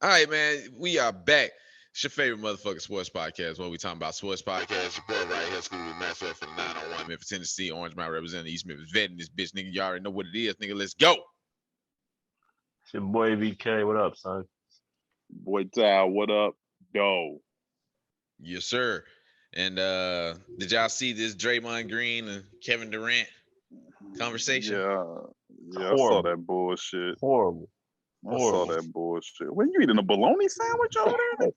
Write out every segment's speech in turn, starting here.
All right, man. We are back. It's your favorite motherfucking sports podcast. When we talking about sports podcast, your boy right here, school with Maxwell for the 901 Memphis, Tennessee. Orange Mountain representing East Memphis, vetting this bitch, nigga. You already know what it is, nigga. Let's go. It's your boy VK. What up, son? Boy Ty, what up, doe? Yes, sir. And did y'all see this Draymond Green and Kevin Durant conversation? Yeah, I saw that bullshit. Horrible. I saw that bullshit. When you eating a bologna sandwich over there?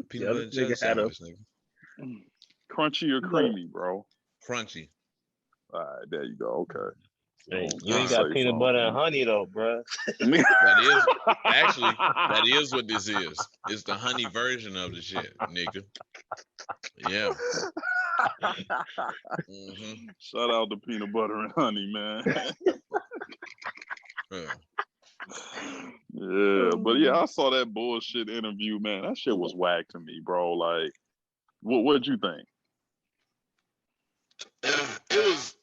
Peanut butter and jelly sandwich, nigga. Crunchy or creamy, bro? Crunchy. All right, there you go. Okay. Hey, you ain't got peanut butter and honey though, bro. That is what this is. It's the honey version of the shit, nigga. Yeah. Mm-hmm. Shout out to peanut butter and honey, man. Yeah, but yeah, I saw that bullshit interview, man. That shit was whack to me, bro. Like, what'd you think? It was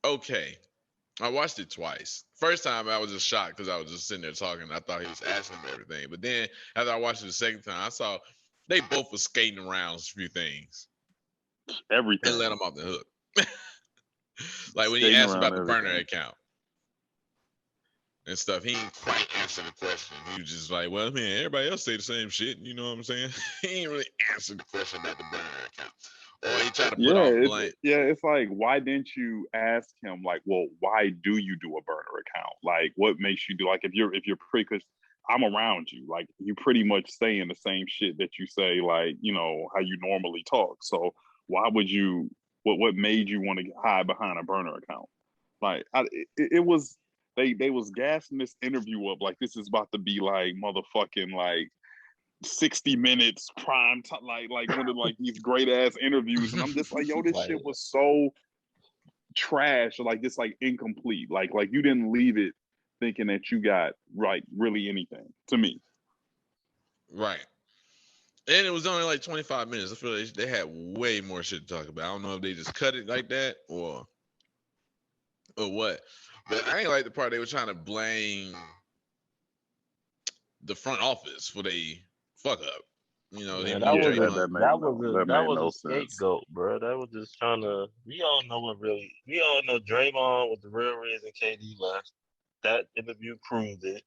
okay. I watched it twice. First time I was just shocked because I was just sitting there talking. I thought he was asking him everything. But then after I watched it the second time, I saw they both were skating around a few things. Everything. And let him off the hook. Like when he asked about the burner account and stuff, he ain't quite answer the question. He was just like, well, man, everybody else say the same shit. You know what I'm saying? He ain't really answered the question about the burner account. Or he tried to put off blame. It's like, why didn't you ask him, like, well, why do you do a burner account? Like, what makes you do, like, if you're pretty, because I'm around you, like, you pretty much saying the same shit that you say, like, you know, how you normally talk. So why would you, what made you want to hide behind a burner account? Like, it was, they was gassing this interview up like this is about to be like motherfucking like 60 minutes prime time, like one of like these great ass interviews, and I'm just like, yo, this shit was so trash, like just like incomplete, like you didn't leave it thinking that you got right really anything to me. Right. And it was only like 25 minutes. I feel like they had way more shit to talk about. I don't know if they just cut it like that or what. But I ain't like the part they were trying to blame the front office for they fuck up. You know, that was a scapegoat, bro. That was just trying to. We all know Draymond was the real reason KD left. That interview proved it.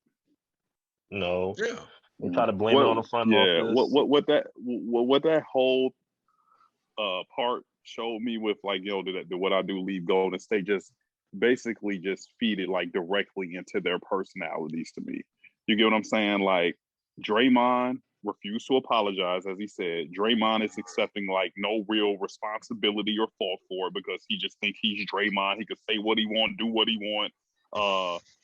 No. Yeah. They try to blame it on the front office. What that whole part showed me with like, yo, what I do leave Golden State just basically just feed it like directly into their personalities to me. You get what I'm saying? Like Draymond refused to apologize, as he said. Draymond is accepting like no real responsibility or fault for it because he just thinks he's Draymond. He could say what he want, do what he want.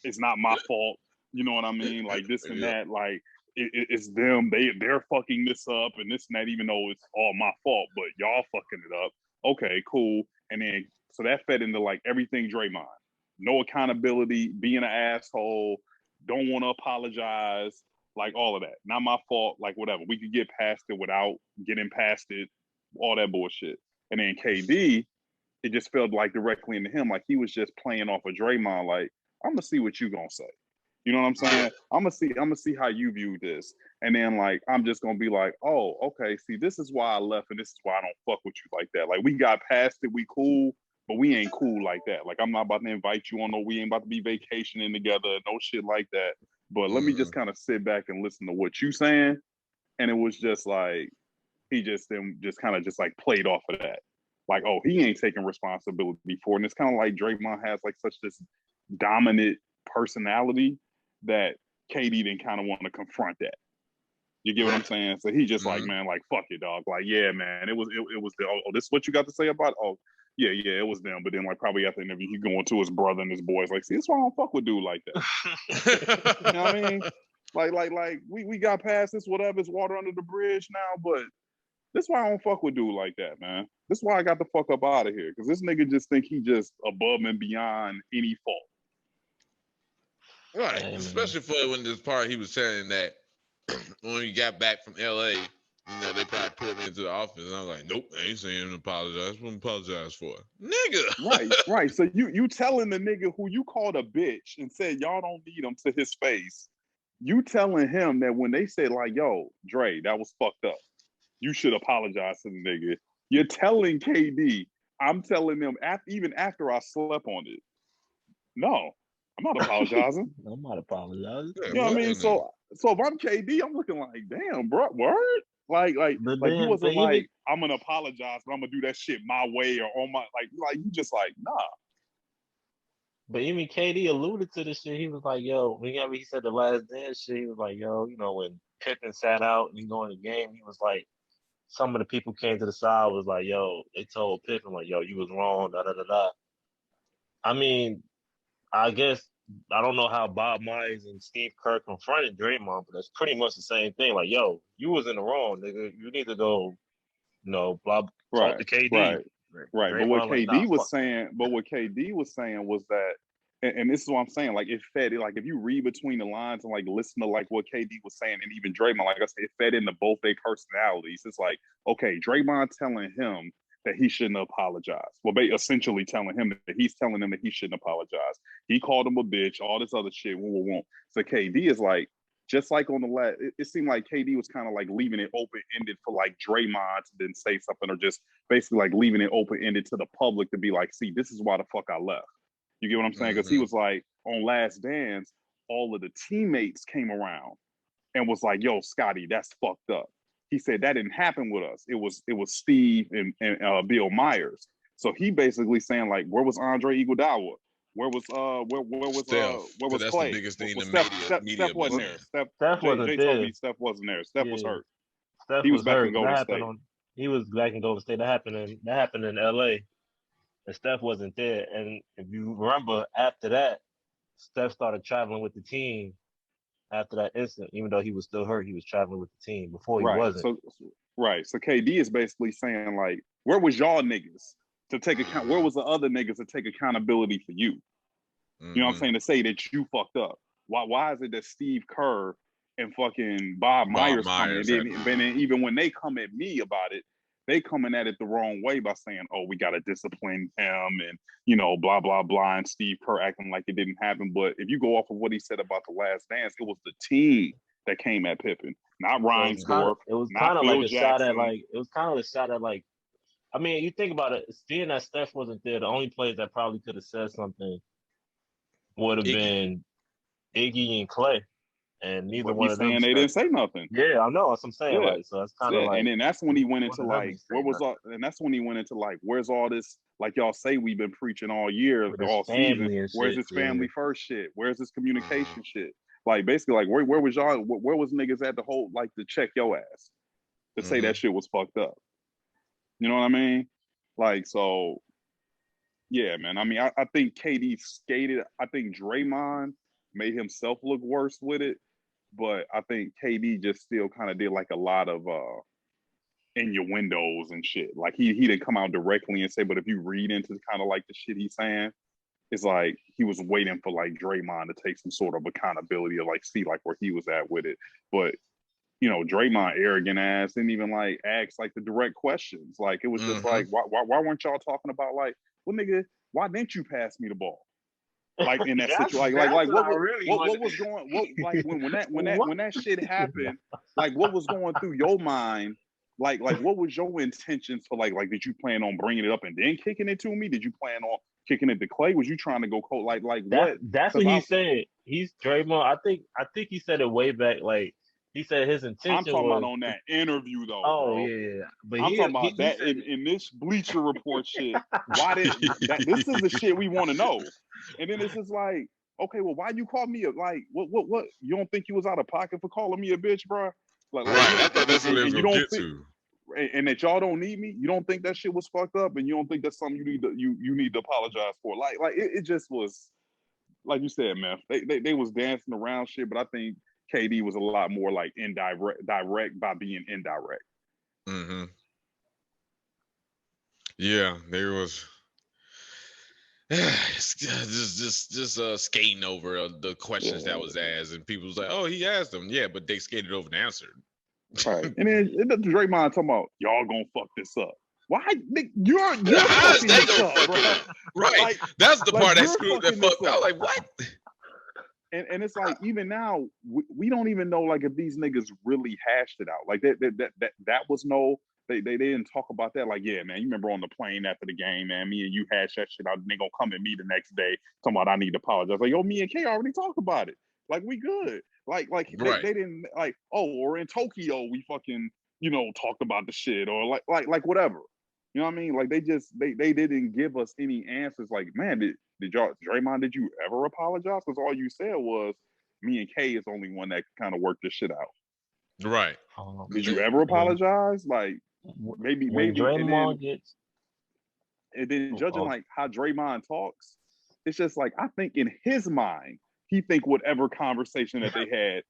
It's not my fault. You know what I mean? Like this and that. Like it's them. They're fucking this up and this and that. Even though it's all my fault, but y'all fucking it up. Okay, cool. And then so that fed into like everything Draymond. No accountability, being an asshole, don't want to apologize. Like all of that. Not my fault, like whatever. We could get past it without getting past it, all that bullshit. And then KD, it just felt like directly into him. Like he was just playing off of Draymond, like, I'm gonna see what you gonna say. You know what I'm saying? I'm gonna see how you view this. And then like I'm just gonna be like, oh, okay, see, this is why I left and this is why I don't fuck with you like that. Like we got past it, we cool, but we ain't cool like that. Like I'm not about to invite you on we ain't about to be vacationing together, no shit like that. But let me just kind of sit back and listen to what you saying. And it was just like, he just kind of just like played off of that. Like, oh, he ain't taking responsibility for it. And it's kind of like Draymond has like such this dominant personality that KD didn't kind of want to confront that. You get what I'm saying? So he just like, man, like, fuck it, dog. Like, yeah, man, it was this is what you got to say about it? Oh, yeah, it was them. But then, like, probably after the interview, he going to his brother and his boys, like, see, that's why I don't fuck with dude like that. You know what I mean? Like, we got past this, whatever, it's water under the bridge now, but this why I don't fuck with dude like that, man. This why I got the fuck up out of here, because this nigga just think he just above and beyond any fault. Right, especially for when this part he was saying that when he got back from LA, you know, they probably put me into the office, and I was like, nope, I ain't saying apologize. What apologize for? Nigga. Right. So you telling the nigga who you called a bitch and said y'all don't need him to his face You telling him that when they said like, "Yo, Dre, that was fucked up. You should apologize to the nigga." You're telling KD. I'm telling them even after I slept on it. No, I'm not apologizing. I'm not apologizing. You know what I mean? So if I'm KD, I'm looking like, damn, bro, word? Like you wasn't like, I'm gonna apologize, but I'm gonna do that shit my way or on my like you just like, nah. But even KD alluded to this shit. He was like, yo, whenever he said the last dance shit, he was like, yo, you know, when Pippen sat out and he going to the game, he was like, some of the people came to the side was like, yo, they told Pippen, like, yo, you was wrong, da da da da. I mean, I guess I don't know how Bob Myers and Steve Kerr confronted Draymond, but that's pretty much the same thing. Like, yo, you was in the wrong, nigga. You need to go, you know, talk to KD. Right. But what KD was saying, was that, and this is what I'm saying, like it fed it, like if you read between the lines and like listen to like what KD was saying and even Draymond, like I said, it fed into both their personalities. It's like, okay, Draymond telling him that he shouldn't apologize. Well, they essentially telling him that he's telling him that he shouldn't apologize. He called him a bitch, all this other shit. So KD is like, just like on the last, it seemed like KD was kind of like leaving it open-ended for like Draymond to then say something, or just basically like leaving it open-ended to the public to be like, see, this is why the fuck I left. You get what I'm saying? Because he was like, on Last Dance, all of the teammates came around and was like, yo, Scotty, that's fucked up. He said that didn't happen with us. It was Steve and Bill Myers. So he basically saying like, where was Andre Iguodala? Where was that's Clay? The biggest thing in the media Steph wasn't there. Steph wasn't Jay there. told me Steph wasn't there. Steph was hurt. Steph he was back hurt. in Golden State. He was back in Golden State. That happened in LA. And Steph wasn't there. And if you remember, after that, Steph started traveling with the team. After that incident, even though he was still hurt, he was traveling with the team. Before he wasn't. So KD is basically saying like, where was y'all niggas to take account? Where was the other niggas to take accountability for you? You know what I'm saying? To say that you fucked up. Why is it that Steve Kerr and fucking Bob Myers coming? And then even when they come at me about it, they coming at it the wrong way by saying, oh, we got to discipline him and, you know, blah, blah, blah. And Steve Kerr acting like it didn't happen. But if you go off of what he said about the Last Dance, it was the team that came at Pippen, not Reinsdorf. It was kind of like a shot at like, I mean, you think about it, seeing that Steph wasn't there, the only players that probably could have said something would have been Iggy and Clay. And neither one of them. Saying they didn't say nothing. Yeah, I know. That's what I'm saying. Yeah. Like, so that's kind of like. And then that's when he went into like, where's all this? Like y'all say, we've been preaching all year, all season. Where's this family first shit? Where's this communication shit? Like basically, like where was y'all? Where was niggas at the whole like to check your ass to say that shit was fucked up? You know what I mean? Like so. Yeah, man. I mean, I think KD skated. I think Draymond made himself look worse with it. But I think KD just still kind of did like a lot of innuendos and shit. Like he didn't come out directly and say, but if you read into kind of like the shit he's saying, it's like he was waiting for like Draymond to take some sort of accountability or like see like where he was at with it. But you know, Draymond arrogant ass didn't even like ask like the direct questions. Like it was just like, why weren't y'all talking about like, well, nigga, why didn't you pass me the ball? Like in that situation, like what was going? What like when that shit happened? Like what was going through your mind? Like what was your intentions for like did you plan on bringing it up and then kicking it to me? Did you plan on kicking it to Clay? Was you trying to go cold? Like what? That's what he said. He's Draymond. I think he said it way back. Like he said his intention. I'm talking about on that interview though. Oh bro. yeah. But I'm talking about that in this Bleacher Report shit. Why did this is the shit we want to know? And then it's just like, okay, well, why you call me a like what? You don't think you was out of pocket for calling me a bitch, bro? Like I thought that's what it was gonna get to. And that y'all don't need me. You don't think that shit was fucked up, and you don't think that's something you need to apologize for. Like it just was, like you said, man. They was dancing around shit, but I think KD was a lot more like direct by being indirect. Mm-hmm. Yeah, there was just skating over the questions that was asked, and people was like, "Oh, he asked them." Yeah, but they skated over and answered. Right, and then Draymond talking about y'all gonna fuck this up. Why you're fucking this up, bro? Right, like, that's the part that screwed that fuck. I was like, what? And it's like even now we don't even know like if these niggas really hashed it out. Like that was no they didn't talk about that. Like, yeah, man, you remember on the plane after the game, man, me and you hashed that shit out. And they gonna come at me the next day talking about I need to apologize. Like, yo, me and K already talked about it. Like, we good. Like right. they didn't like, oh, or in Tokyo we fucking, you know, talked about the shit or like whatever. You know what I mean? Like they didn't give us any answers. Like, man, did y'all, Draymond, did you ever apologize? Because all you said was me and K is the only one that kind of worked this shit out. Right. Did you ever apologize? Like maybe Draymond gets, and then judging like how Draymond talks, it's just like I think in his mind he think whatever conversation that they had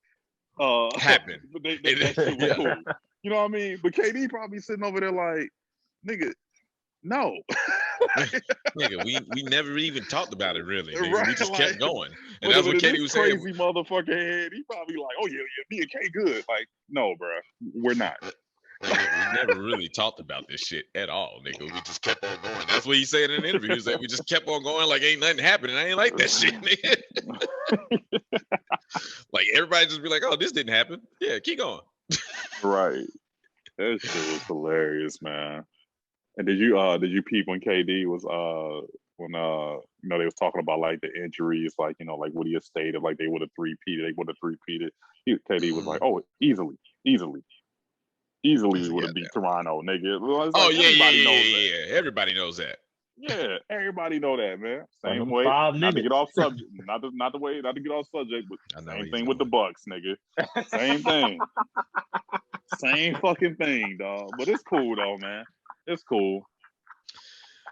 happened. that shit was cool. You know what I mean? But KD probably sitting over there like, nigga, no. Nigga, we never even talked about it really. Nigga. Right, We just like, kept going. And that's what KD was saying. Crazy motherfucker head. He probably like, oh yeah, me and K good. Like, no, bro, we're not. Nigga, we never really talked about this shit at all, nigga. We just kept on going. That's what he said in the interview. He said we just kept on going like ain't nothing happening. I ain't like that shit, nigga. Like everybody just be like, oh, this didn't happen. Yeah, keep going. Right. That shit was hilarious, man. And did you peep when KD was when you know they was talking about like the injuries, like, you know, like what he had stated, like they would have three-peated. KD was like, oh, easily would have beat Toronto, nigga. Like, oh yeah. Everybody knows that. Yeah, everybody know that, man. Same way. Not to get off subject, not to get off subject, but same thing with the Bucks, nigga. Same thing. Same fucking thing, dog. But it's cool though, man. It's cool.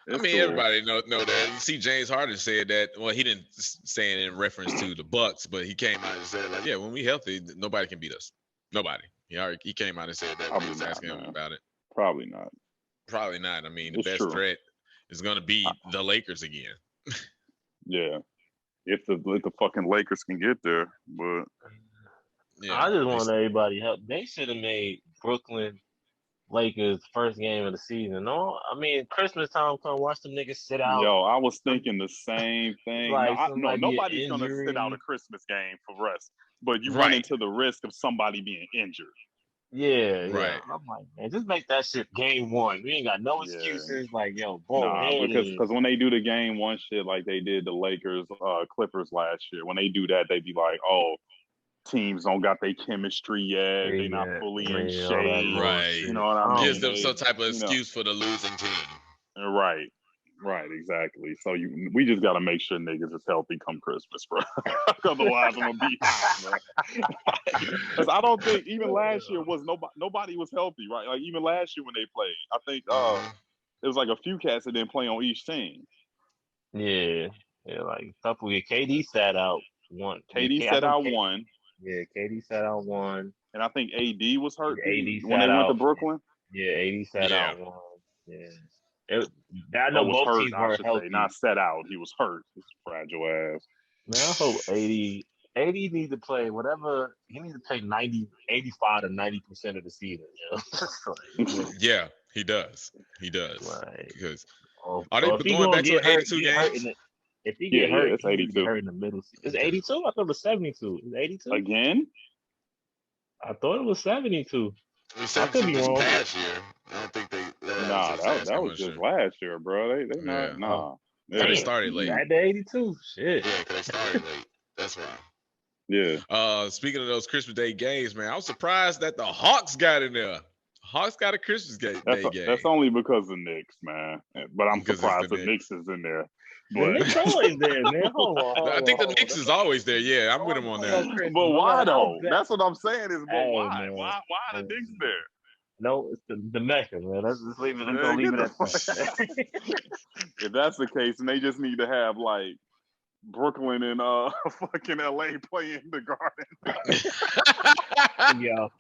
I mean, everybody know that. You see, James Harden said that. Well, he didn't say it in reference to the Bucks, but he came out and said, like, yeah, when we healthy, nobody can beat us. Nobody. He came out and said that. When he was asking him about it. Probably not. I mean, the best threat is going to be the Lakers again. Yeah. If the fucking Lakers can get there, but yeah, I just want everybody help. They should have made Brooklyn Lakers first game of the season. No, I mean Christmas time, come watch them niggas sit out. Yo, I was thinking the same thing. Like, no, nobody's gonna sit out a Christmas game for rest, but you run into the risk of somebody being injured. Yeah, right. I'm like, man, just make that shit game one. We ain't got no excuses. Like, yo, because when they do the game one shit like they did the Lakers, Clippers last year, when they do that, they be like, oh, teams don't got their chemistry yet. They not fully in shape. Right. You know what I mean? Gives them some type of excuse for the losing team. Right. Right, exactly. So we just got to make sure niggas is healthy come Christmas, bro. Otherwise, I'm gonna be hot, bro. Because I don't think even last year was nobody was healthy, right? Like even last year when they played, I think it was like a few cats that didn't play on each team. Yeah, like a couple of KD sat out one. KD sat out one. Yeah, KD sat out one, and I think AD was hurt. AD when they went to Brooklyn. Yeah, AD sat out one. Yeah. I know both teams were healthy. Not set out. He was hurt. His fragile ass. Man, I hope AD needs to play whatever. He needs to play 85 to 90% of the season. You know? Yeah, he does. Right. Because are they going back to 82 games? If he get hurt, it's 82. Hurt in the middle. It's 82. I thought it was 72. It's 82 again. I thought it was 72. I could be wrong. Last year, I don't think they. That was just last year, bro. They not. Nah. Yeah. They started late. At the 82. Shit. Yeah, because they started late. That's why. Yeah. Speaking of those Christmas Day games, man, I was surprised that the Hawks got in there. Hawks got a Christmas Day game. That's only because of Knicks, man. But I'm surprised the Knicks is in there. But Knicks always there, man. Hold on. I think the Knicks is always there. Yeah, I'm with him on that. But why though? That's what I'm saying. Is why? Why are the Knicks there? No, it's the Mecca, man. Let's just leave it. Let's leave it at that. If that's the case, then they just need to have like Brooklyn and fucking LA play in the Garden. Yo,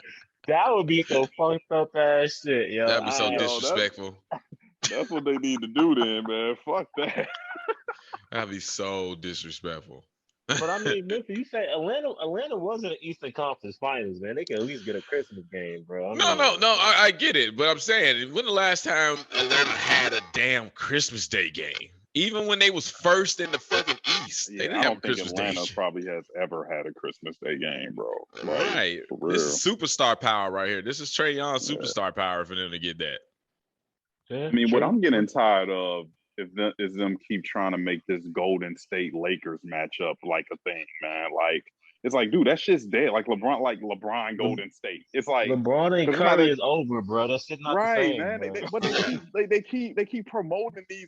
that would be so fucked up ass shit, yo. That'd be so disrespectful. That's what they need to do then, man. Fuck that. That'd be so disrespectful. But I mean, Memphis, you say Atlanta wasn't an Eastern Conference Finals, man. They can at least get a Christmas game, bro. No, I get it. But I'm saying, when the last time Atlanta had a damn Christmas Day game? Even when they was first in the fucking East. Yeah, They didn't I have a don't think Christmas Atlanta Day. probably has ever had a Christmas Day game, bro. Like, Right. for real. This is superstar power right here. This is Trae Young's superstar power for them to get that. I mean, what I'm getting tired of is them keep trying to make this Golden State Lakers matchup like a thing, man. Like, it's like, dude, that shit's dead. Like LeBron Golden State. It's like LeBron and Curry is over, bro. That shit not right, the same, man. bro. But they keep promoting these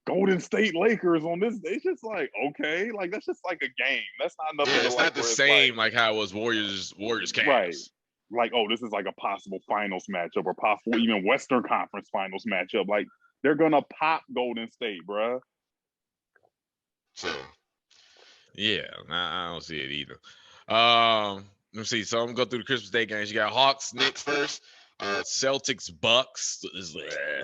Golden State Lakers on this. It's just like, okay, like that's just like a game. That's not nothing. Yeah, it's not the same like how it was Warriors Cavs. Right. Like, oh, this is like a possible finals matchup or possible even Western Conference finals matchup. Like, they're gonna pop Golden State, bro. So, yeah, I don't see it either. Let me see. So I'm gonna go through the Christmas Day games. You got Hawks, Knicks first. Celtics, Bucks.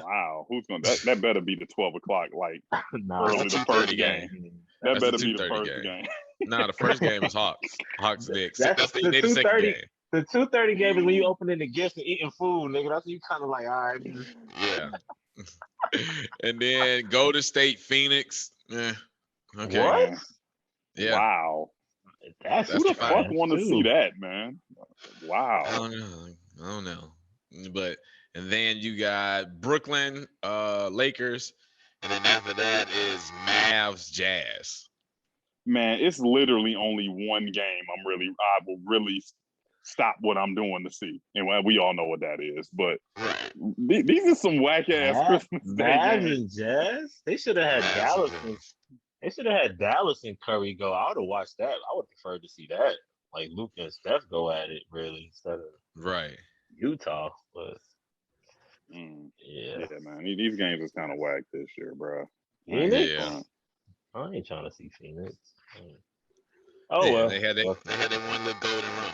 Wow, who's gonna that better be the 12 o'clock like early the first game. That better be the first game. Nah, the first game is Hawks, Knicks. That's the the 2:30. The 2:30 game is when you opening the gifts and eating food, nigga. That's when you kind of like, all right. Yeah. And then Golden State, Phoenix. Okay. What? Yeah. Wow. That's who the fuck want to see that, man? Wow. I don't know. But and then you got Brooklyn, Lakers, and then after that is Mavs, Jazz. Man, it's literally only one game I will really stop what I'm doing to see. And we all know what that is. But these are some whack ass Christmas Day games. Jazz? They should have had Dallas. They should have had Dallas and Curry go. I would have watched that. I would prefer to see that. Like Luke and Steph go at it really instead of Utah. But yeah, man. These games is kind of whack this year, bro. Phoenix? Yeah. I ain't trying to see Phoenix. Well. They had their one little golden run.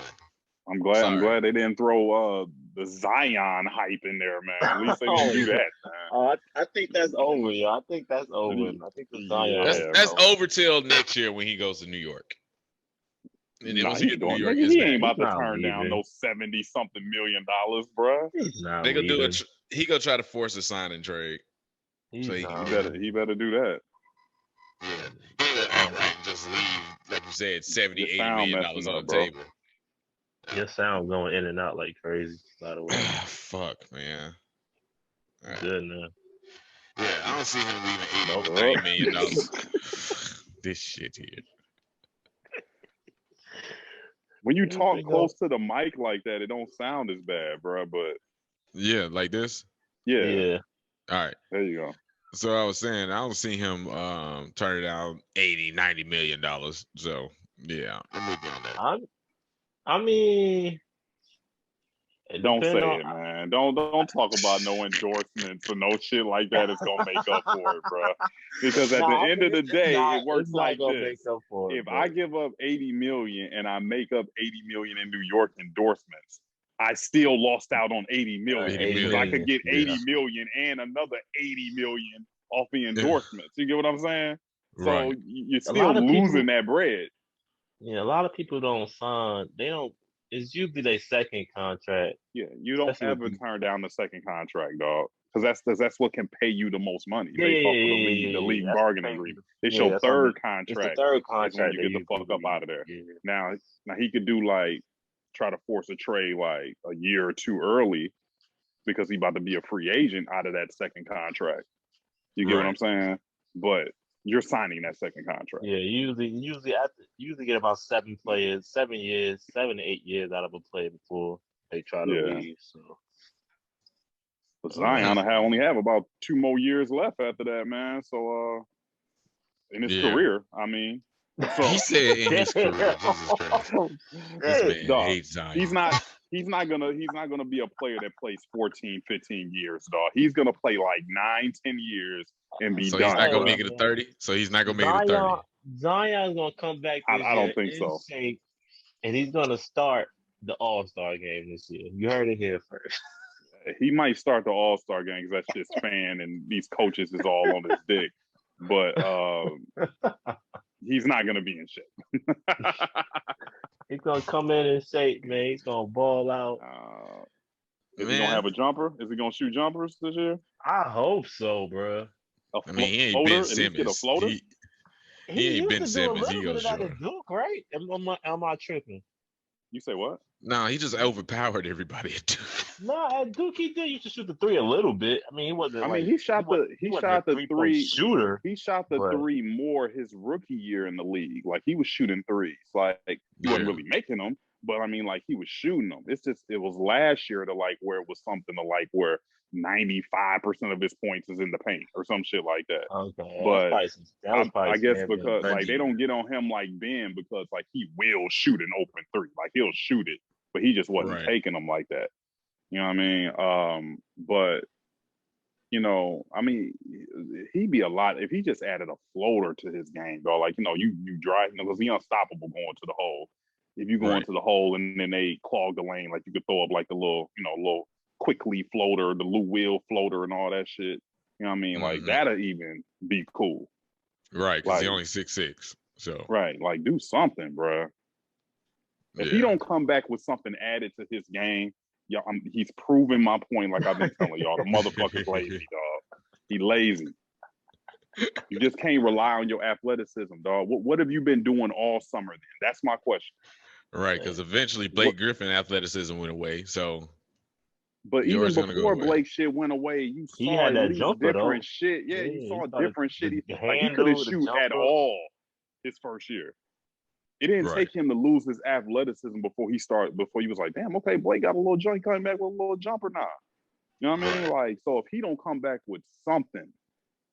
I'm glad they didn't throw the Zion hype in there, man. At least they didn't do that, man. I think that's over, yo. I think that's over. I think the Zion. That's over till next year when he goes to New York. And then once he gets to New York, he ain't about to turn down no $70-something million, bro. They gonna do it. He gonna try to force a sign and trade. So he better do that. Yeah, just leave, like you said, $70-80 million on the table. Your sound going in and out like crazy, by the way. Fuck, man. Right. Good, man. Yeah, I don't see him leaving $80 million. This shit here. When you talk close to the mic like that, it don't sound as bad, bro. But yeah, like this. Yeah. All right. There you go. So I was saying, I don't see him turn it down $80-90 million. So yeah, I'm with you on that. I mean, don't say it, man. Don't talk about no endorsements or no shit like that. It's gonna make up for it, bro. Because at the end of the day, it works like this. If I give up $80 million and I make up $80 million in New York endorsements, I still lost out on $80 million. Because I could get $80 million and another $80 million off the endorsements. You get what I'm saying? So you're still losing that bread. Yeah, a lot of people don't sign. They don't. It's usually their second contract. Yeah, you don't ever turn down the second contract, dog, because that's what can pay you the most money. They talk the league bargaining agreement. It's your third contract. It's the third contract. When you get the fuck up out of there. Yeah. Now he could do try to force a trade like a year or two early because he's about to be a free agent out of that second contract. You get what I'm saying? But you're signing that second contract. Yeah, usually get about 7 to 8 years out of a player before they try to leave. So, but Zion only have about 2 more years left after that, man. So, in his career, I mean, so he said in his career, this man hates Zion. He's not gonna be a player that plays 14, 15 years, dog. He's gonna play like 9, 10 years and be done. So he's not gonna make it to 30. So he's not gonna make it to 30. Zion's gonna come back. I don't think so. And he's gonna start the All-Star game this year. You heard it here first. He might start the All-Star game because that's just fan and these coaches is all on his dick. But he's not gonna be in shape. He's gonna come in and say, man, he's gonna ball out. Is he gonna have a jumper? Is he gonna shoot jumpers this year? I hope so, bro. He ain't Ben Simmons. He ain't Ben Simmons. He goes short. Duke, right? Am I tripping? You say what? No, he just overpowered everybody at Duke. No, at Duke he did used to shoot the three a little bit. I mean, he wasn't. He shot the three shooter. He shot the three more his rookie year in the league. Like he was shooting threes. Like he wasn't really making them, but I mean, like he was shooting them. It's just it was last year to like where it was something to like where 95% of his points is in the paint or some shit like that. Okay, but I guess because like they don't get on him like Ben because like he will shoot an open three. Like he'll shoot it, but he just wasn't taking them like that. You know what I mean? But you know, I mean, he'd be a lot if he just added a floater to his game, though. Like, you know, you drive because he's unstoppable going to the hole. If you go into the hole and then they clog the lane, like you could throw up like the little quickly floater, the Lou Will floater and all that shit. You know what I mean? Like that'll even be cool. Right, because he's only 6'6". So like do something, bro. If he don't come back with something added to his game, he's proving my point. Like I've been telling y'all, the motherfucker's lazy, dog. He lazy. You just can't rely on your athleticism, dog. What have you been doing all summer? Then that's my question. Right, because eventually Blake Griffin athleticism went away. So, but even before Blake shit went away, you saw at least different shit. Yeah, you saw different shit. He couldn't shoot at all his first year. It didn't take him to lose his athleticism before he was like, damn, okay, Blake got a little jump, coming back with a little jumper now. You know what I mean? Like, so if he don't come back with something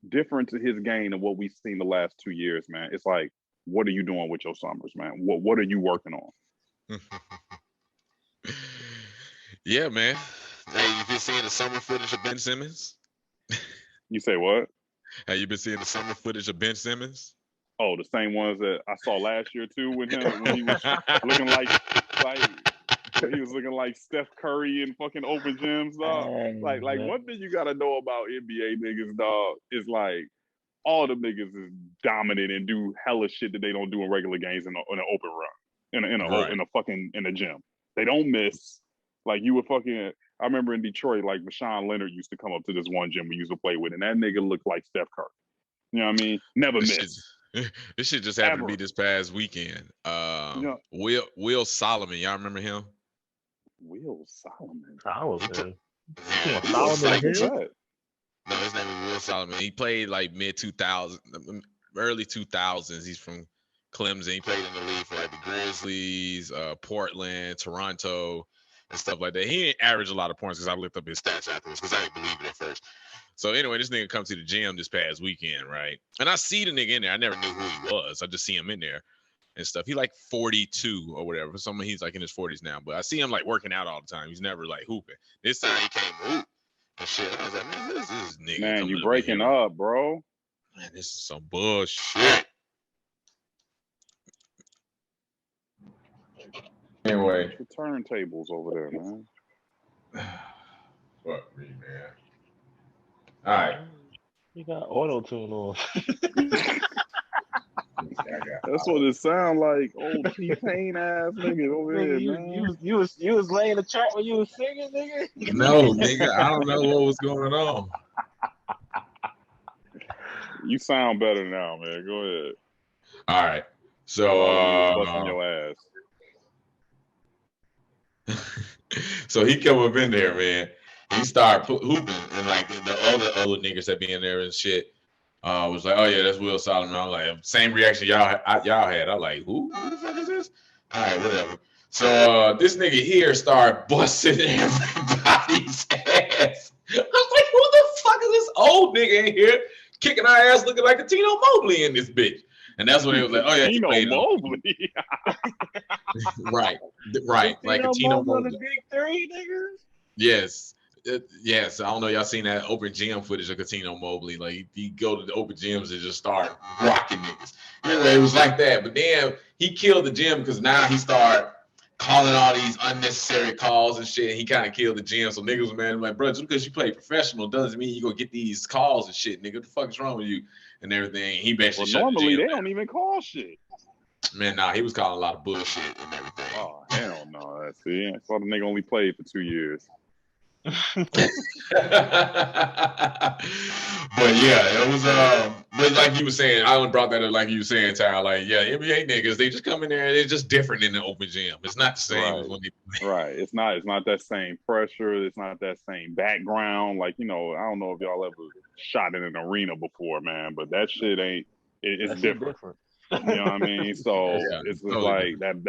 different to his game than what we've seen the last 2 years, man, it's like, what are you doing with your summers, man? What are you working on? Yeah, man. Hey, you been seeing the summer footage of Ben Simmons? You say what? Have you been seeing the summer footage of Ben Simmons? Oh, the same ones that I saw last year too with him when he was looking like he was looking like Steph Curry in fucking open gyms, dog. Like one thing you gotta know about NBA niggas, dog, is like all the niggas is dominant and do hella shit that they don't do in regular games in an open run in a gym. They don't miss. Like you were fucking. I remember in Detroit, like Rashawn Leonard used to come up to this one gym we used to play with, and that nigga looked like Steph Curry. You know what I mean? Never missed. This shit just happened to be this past weekend. Will Solomon, y'all remember him? Will Solomon. Solomon. No, his name is Will Solomon. He played like mid 2000s, early 2000s. He's from Clemson. He played in the league for like the Grizzlies, Portland, Toronto, and stuff like that. He didn't average a lot of points because I looked up his stats afterwards because I didn't believe it at first. So anyway, this nigga comes to the gym this past weekend, right? And I see the nigga in there. I never knew who he was. I just see him in there and stuff. He like 42 or whatever. For someone, he's like in his 40s now. But I see him like working out all the time. He's never like hooping. This time he came hoop and shit. I was like, man, this nigga. Man, you breaking up, bro. Man, this is some bullshit. Anyway. The turntables over there, man. Fuck me, man. All right. You got auto-tune on. That's what it sound like. Old T-Pain ass nigga over here, man. You was laying the track when you was singing, nigga? No, nigga. I don't know what was going on. You sound better now, man. Go ahead. All right. So busting your ass. So he come up in there, man. He started hooping, and like the other old niggas that be in there and shit was like, "Oh yeah, that's Will Solomon." I'm like, same reaction y'all had. I'm like, who the fuck is this? All right, whatever. So this nigga here started busting everybody's ass. I was like, who the fuck is this old nigga in here kicking our ass, looking like a Tino Mobley in this bitch? And that's when it was like, oh yeah, Tino Mobley. right, like a Tino Mobley. The big three niggas. Yes. Yes, I don't know. Y'all seen that open gym footage of Tino Mobley? Like he go to the open gyms and just start rocking niggas. Anyway, it was like that. But then he killed the gym because now he started calling all these unnecessary calls and shit. He kind of killed the gym. So niggas was mad. I'm like, bro, just because you play professional doesn't mean you go get these calls and shit, nigga. What the fuck is wrong with you? And everything. He basically shut normally the gym they don't even call shit. Man, nah, he was calling a lot of bullshit and everything. Oh hell no! See, I saw the nigga only played for 2 years. But yeah, it was but like you were saying, I brought that up like you were saying, Tyler. Like, yeah, NBA niggas, they just come in there and it's just different in the open gym. It's not the same as when they Right. It's not that same pressure. It's not that same background. Like, I don't know if y'all ever shot in an arena before, man, but that shit ain't it's different. You know what I mean? So it's just like that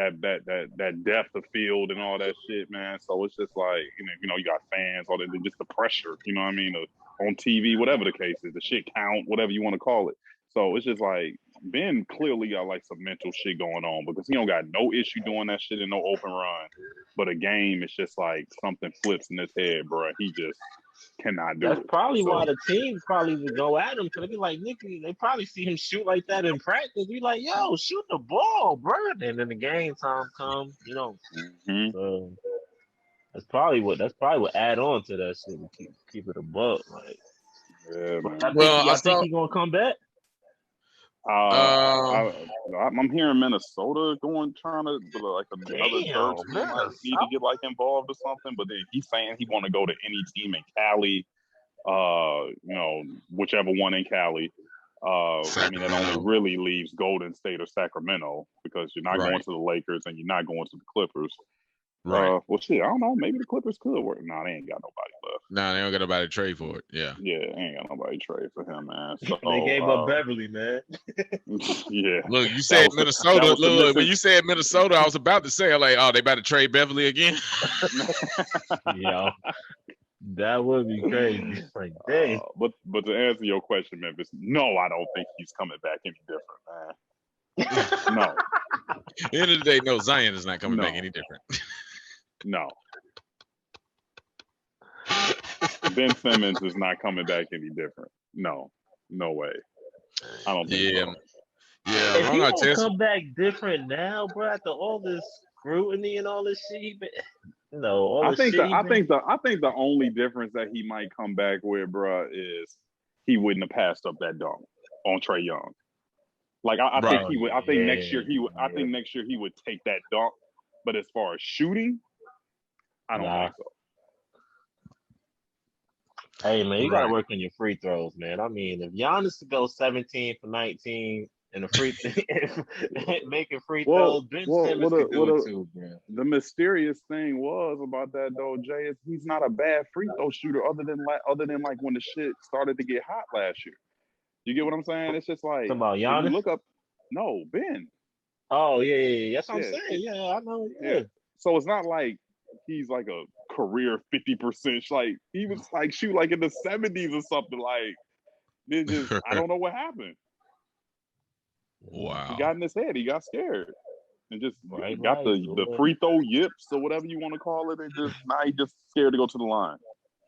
depth of field and all that shit, man. So it's just like, you got fans, all that, just the pressure, you know what I mean? On TV, whatever the case is, the shit count, whatever you want to call it. So it's just like Ben clearly got like some mental shit going on because he don't got no issue doing that shit in no open run. But a game, it's just like something flips in his head, bro. He just cannot do it. That's probably why the teams probably would go at him, because they be like, Nicky, they probably see him shoot like that in practice. Be like, yo, shoot the ball, bro. And then the game time comes, So that's probably what add on to that shit to keep it a buck. Like, yeah, man. I think he gonna come back. I'm hearing Minnesota trying to like another third team might need to get like involved or something, but then he's saying he want to go to any team in Cali, whichever one in Cali. I mean, that only really leaves Golden State or Sacramento because you're not going to the Lakers and you're not going to the Clippers. Right. Well, shit, I don't know. Maybe the Clippers could work. No, they ain't got nobody left. No, they don't got nobody to trade for it. Yeah. Yeah, they ain't got nobody to trade for him, man. So, they gave up Beverly, man. Yeah. Look, you said Minnesota. Look, when you said Minnesota, I was about to say, like, oh, they about to trade Beverly again. Yo, that would be crazy. Like, dang. But to answer your question, Memphis, no, I don't think he's coming back any different, man. No. At the end of the day, no, Zion is not coming back any different. No. Ben Simmons is not coming back any different. No way. I don't think so. Yeah. If he don't come back different now, bro, after all this scrutiny and all this shit, I think the only difference that he might come back with, bro, is he wouldn't have passed up that dunk on Trae Young. Like I think he would. I think next year he would. I think next year he would take that dunk. But as far as shooting, I don't think so. Hey man, you gotta work on your free throws, man. I mean, if Giannis goes 17 for 19 and making free throws, Ben Simmons can do it too, bro. The mysterious thing was about that though, Jay, is he's not a bad free throw shooter other than like when the shit started to get hot last year. You get what I'm saying? It's just like about Giannis? You look up. No, Ben. Oh yeah. That's what I'm saying. Yeah, I know. Yeah. So it's not like he's like a career 50%. Like he was like shoot like in the 70s or something. Like it just I don't know what happened. Wow. He got in his head. He got scared and just got the free throw yips or whatever you want to call it. And just now he just scared to go to the line.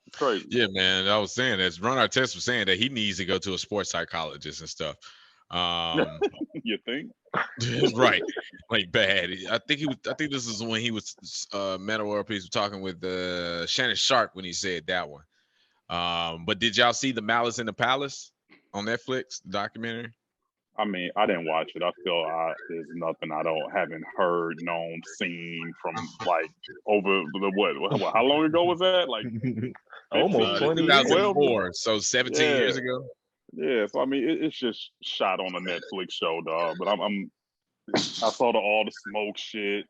It's crazy. Yeah, man. I was saying that Ron Artest was saying that he needs to go to a sports psychologist and stuff. You think? Right, like bad. I think this is when he was Meta World Peace was talking with Shannon Sharp when he said that one. But did y'all see the Malice in the Palace on Netflix, the documentary? I mean, I didn't watch it. I feel there's nothing I haven't heard, known, seen from like over the what? How long ago was that? Like almost 2004. So 17 years ago. Yeah, so I mean, it's just shot on a Netflix show, dog. But I saw all the smoke shit.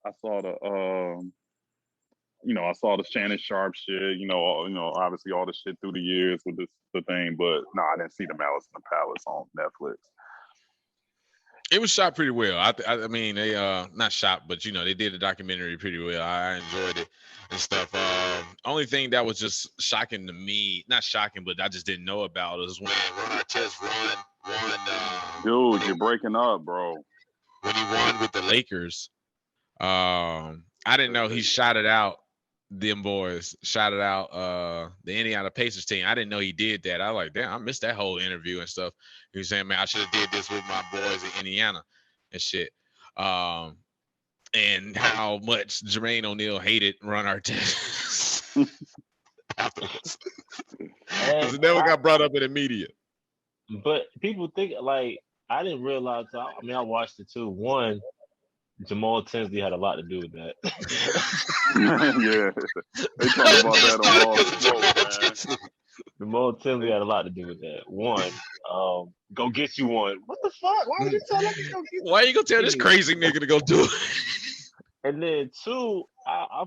I saw I saw the Shannon Sharp shit. Obviously all the shit through the years with the thing. But no, I didn't see the Malice in the Palace on Netflix. It was shot pretty well. I mean, they not shot, but they did the documentary pretty well. I enjoyed it and stuff. Only thing that was just shocking to me, not shocking, but I just didn't know about is when Ron Artest won. Dude, you're breaking up, bro. When he won with the Lakers, I didn't know he shouted out them boys, shouted out the Indiana Pacers team. I didn't know he did that. I was like, damn, I missed that whole interview and stuff. He was saying, man, I should have did this with my boys in Indiana and shit. And how much Jermaine O'Neal hated Ron Artest afterwards. Because it never got brought up in the media. But people think, like, I didn't realize, I watched it too. One, Jamal Tinsley had a lot to do with that. Yeah, they talk about that on all the smoke, man. Jamal Tinsley had a lot to do with that. One, go get you one. What the fuck? Why would you tell him to go get? Why you gonna tell this crazy nigga to go do it? And then two, I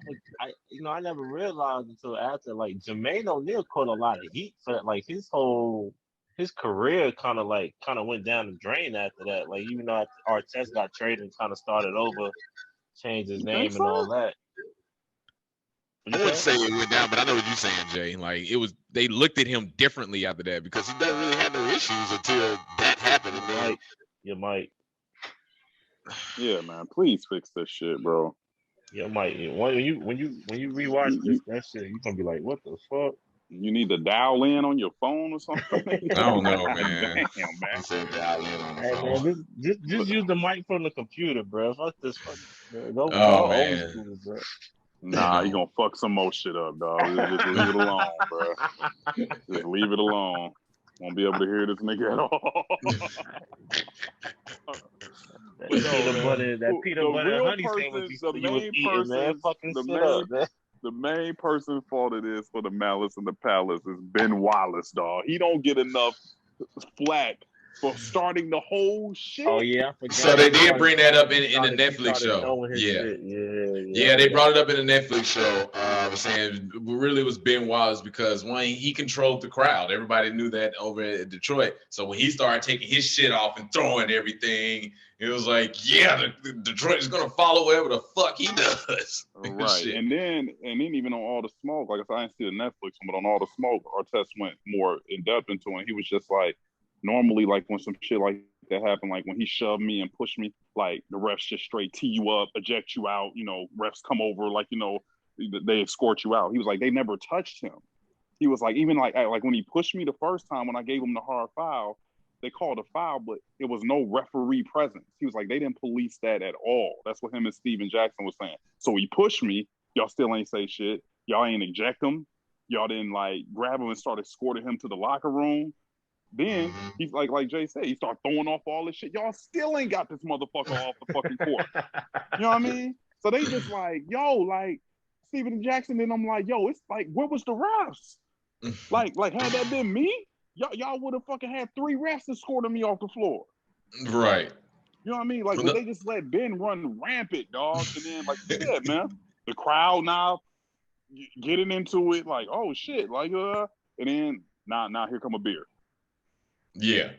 never realized until after, like, Jermaine O'Neal caught a lot of heat for that. Like, his career kind of went down the drain after that. Like, even though Artest got traded and kind of started over, changed his name and all that. I wouldn't say it went down, but I know what you're saying, Jay. Like, they looked at him differently after that because he doesn't really have no issues until that happened. You might. Yeah, man. Please fix this shit, bro. Yeah, might. When you rewatch that shit, you gonna be like, what the fuck? You need to dial in on your phone or something. I don't know, man. Damn, man. Dial in on the Hey, phone. man, just use the mic from the computer, bro. Fuck this. Man. School, bro. Nah, you gonna fuck some more shit up, dog. Just leave it alone, bro. Just leave it alone. Won't be able to hear this nigga at all. That peanut butter and honey sandwich you was eating, man. Fucking sit up, man. The main person fault of this for the Malice in the Palace is Ben Wallace, dog. He don't get enough flack for starting the whole shit. Oh yeah, I forgot. So they did bring that up in the Netflix show. Yeah, they brought it up in the Netflix show. I was saying really it was Ben Wallace because one, he controlled the crowd. Everybody knew that over at Detroit. So when he started taking his shit off and throwing everything, it was like, yeah, the Detroit is gonna follow whatever the fuck he does. Right, and then even on All the Smoke, like I didn't see the Netflix one, but on All the Smoke, Artest went more in depth into it. He was just like, normally, like when some shit like that happened, like when he shoved me and pushed me, like the refs just straight tee you up, eject you out. You know, refs come over, like they escort you out. He was like, they never touched him. He was like, even like when he pushed me the first time when I gave him the hard foul, they called a foul, but it was no referee presence. He was like, they didn't police that at all. That's what him and Steven Jackson was saying. So he pushed me. Y'all still ain't say shit. Y'all ain't eject him. Y'all didn't like grab him and start escorting him to the locker room. Then he's like Jay said, he started throwing off all this shit. Y'all still ain't got this motherfucker off the fucking court. You know what I mean? So they just like, yo, like Steven Jackson. Then I'm like, yo, it's like, where was the refs? like had that been me, y'all would have fucking had 3 refs escorting me off the floor. Right. You know what I mean? Like when they just let Ben run rampant, dog. And then like you said, man, the crowd now getting into it, like, oh shit, like and then now here come a beer. Yeah.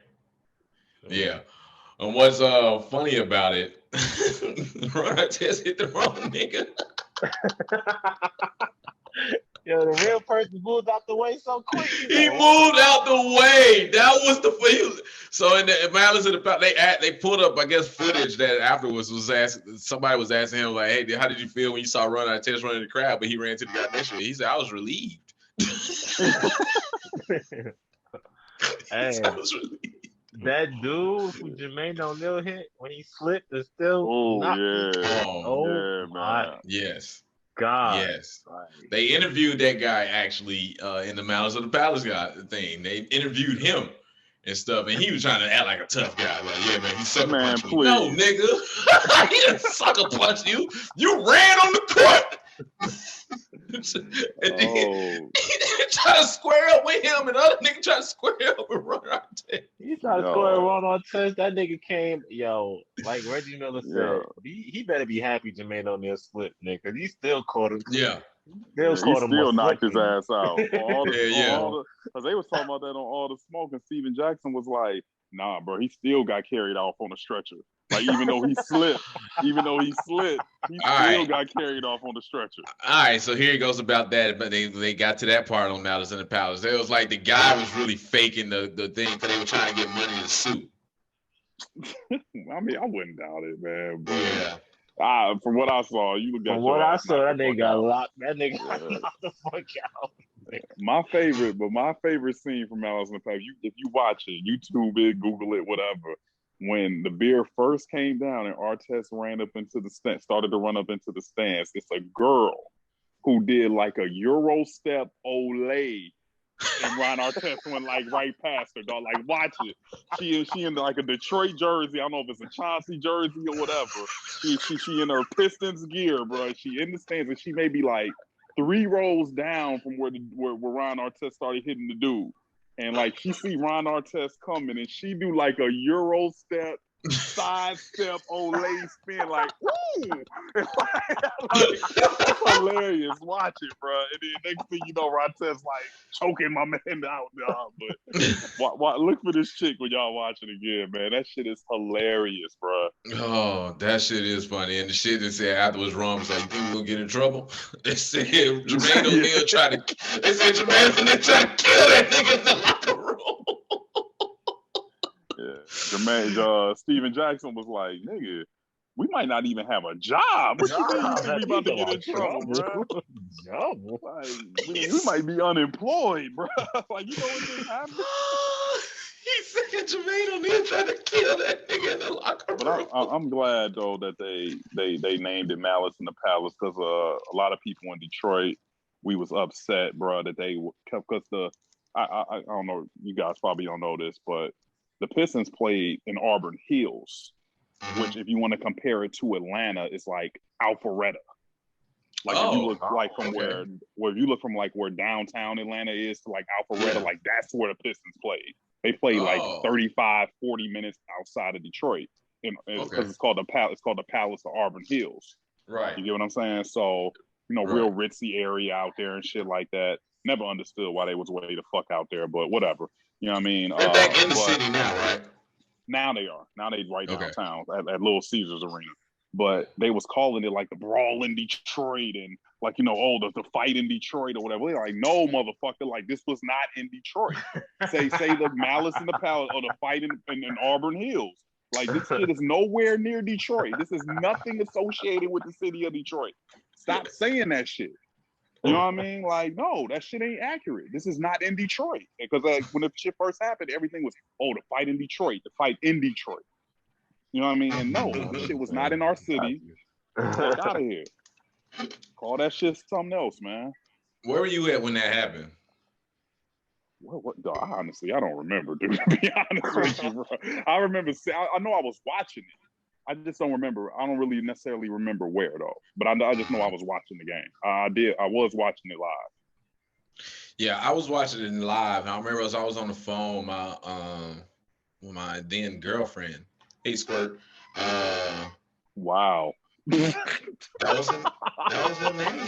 And what's funny about it, Artest hit the wrong nigga. Yo, the real person moved out the way so quick. He moved out the way. That was the so in the Malice in the Palace, they pulled up, I guess, footage that afterwards was somebody was asking him like, "Hey, how did you feel when you saw Artest running the crowd?" But he ran to the guy next to me. He said, "I was relieved." Hey, that dude who Jermaine O'Neal hit when he slipped is still. Oh yeah. Oh my. Man. Yes. God. Yes. They interviewed that guy actually in the Malice of the Palace guy thing. They interviewed him and stuff, and he was trying to act like a tough guy. Like, yeah, man, he sucker punched me. No, nigga. He didn't sucker punch you. You ran on the court. And then he tried to square up with him, and the other nigga tried to square up with Ron Artest. He tried to square Ron Artest. That nigga came, like Reggie Miller said, he better be happy Jermaine O'Neal slipped, nigga, because he still caught him. Yeah. He still knocked his ass out. Because they was talking about that on All the Smoke, and Steven Jackson was like, nah, bro, he still got carried off on a stretcher. Like, even though he slipped, he still got carried off on the stretcher. All right, so here it goes about that. But they got to that part on Malice in the Palace. It was like the guy was really faking the thing because they were trying to get money in the suit. I mean, I wouldn't doubt it, man. But yeah. From what I saw, from what I saw, that nigga got locked. That nigga got knocked the fuck out. My favorite scene from Malice in the Palace, if you watch it, YouTube it, Google it, whatever. When the beer first came down and Artest started to run up into the stands, it's a girl who did like a Euro step Olay And Ron Artest went like right past her, dog. Like, watch it. She in like a Detroit jersey. I don't know if it's a Chauncey jersey or whatever. She in her Pistons gear, bro. She in the stands, and she may be like 3 rows down from where Ron Artest started hitting the dude. And like she see Ron Artest coming, and she do like a Euro step, side step, Olay spin, like ooh, it's hilarious. Watch it, bro. And then next thing you know, Artest like choking my man out, dog. But look for this chick when y'all watch it again, man. That shit is hilarious, bro. Oh, that shit is funny. And the shit that said afterwards, Ron was like, "You think we gonna get in trouble?" They said Jermaine O'Neal tried to. They said Jermaine O'Neal tried to kill that nigga in the locker room. Yeah, Jermaine, Steven Jackson was like, "Nigga, we might not even have a job. What you mean you think we about to get in trouble, bro? Like, we might be unemployed, bro. Like, you know what just happened?" He said Jermaine O'Neal tried to kill that nigga in the locker room. But I'm glad though that they named it Malice in the Palace, because a lot of people in Detroit, we was upset, bro, that they kept, because I don't know, you guys probably don't know this, but the Pistons played in Auburn Hills, which if you want to compare it to Atlanta, it's like Alpharetta. Like if you look like from where if you look from like where downtown Atlanta is to like Alpharetta, like that's where the Pistons played. They played like 35, 40 minutes outside of Detroit, because it's called the Palace of Auburn Hills. Right. You get what I'm saying? So, you know, real ritzy area out there and shit like that. Never understood why they was way the fuck out there, but whatever. You know what I mean? They're back in the city now, right? Now they are. Now they right downtown at Little Caesars Arena. But they was calling it like the brawl in Detroit and like, you know, the fight in Detroit or whatever. They're like, no, motherfucker, like this was not in Detroit. say the Malice in the Palace or the fight in Auburn Hills. Like this shit is nowhere near Detroit. This is nothing associated with the city of Detroit. Stop saying that shit. You know what I mean? Like, no, that shit ain't accurate. This is not in Detroit. Because when the shit first happened, everything was, the fight in Detroit, the fight in Detroit. You know what I mean? And no, this shit was not in our city. Fuck out of here. Call that shit something else, man. Where were you at when that happened? What dog, honestly, I don't remember, dude. To be honest with you, bro. I remember, I know I was watching it. I just don't remember. I don't really necessarily remember where though. But I just know I was watching the game. I was watching it live. Yeah, I was watching it live. I remember I was on the phone with my then girlfriend. Hey, Squirt. Wow. That was her name.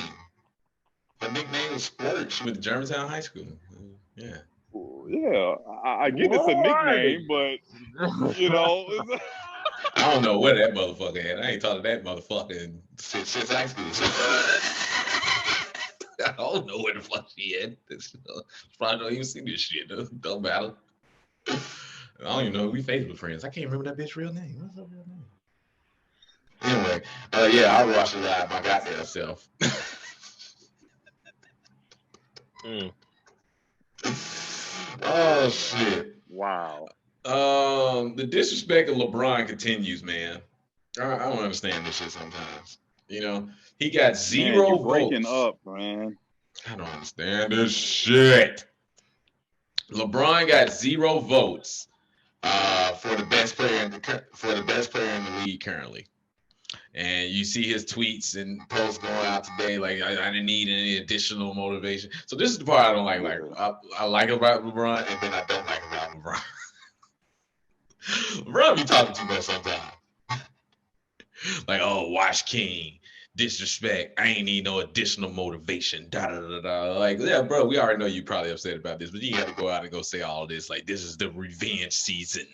Her nickname was Squirt. She went to Germantown High School. Yeah. Yeah, I get it's a nickname, but you know. I don't know where that motherfucker at. I ain't talked to that motherfucker since high school. I don't know where the fuck she at. Probably don't even see this shit. Don't matter. I don't even know. We Facebook friends. I can't remember that bitch's real name. What's her real name? Anyway, yeah, I watched it live. My goddamn self. Oh shit! Wow. The disrespect of LeBron continues, man. I don't understand this shit sometimes. You know, he got 0 votes. Breaking up, man. I don't understand this shit. LeBron got 0 votes for the best player in the league currently. And you see his tweets and posts going out today, like I didn't need any additional motivation. So this is the part I don't like. Like I like about LeBron, and then I don't like about LeBron. LeBron be talking too much sometimes. Like, oh, Wash King, disrespect. I ain't need no additional motivation. Da da da da. Like, yeah, bro, we already know you probably upset about this, but you have to go out and go say all this. Like, this is the revenge season.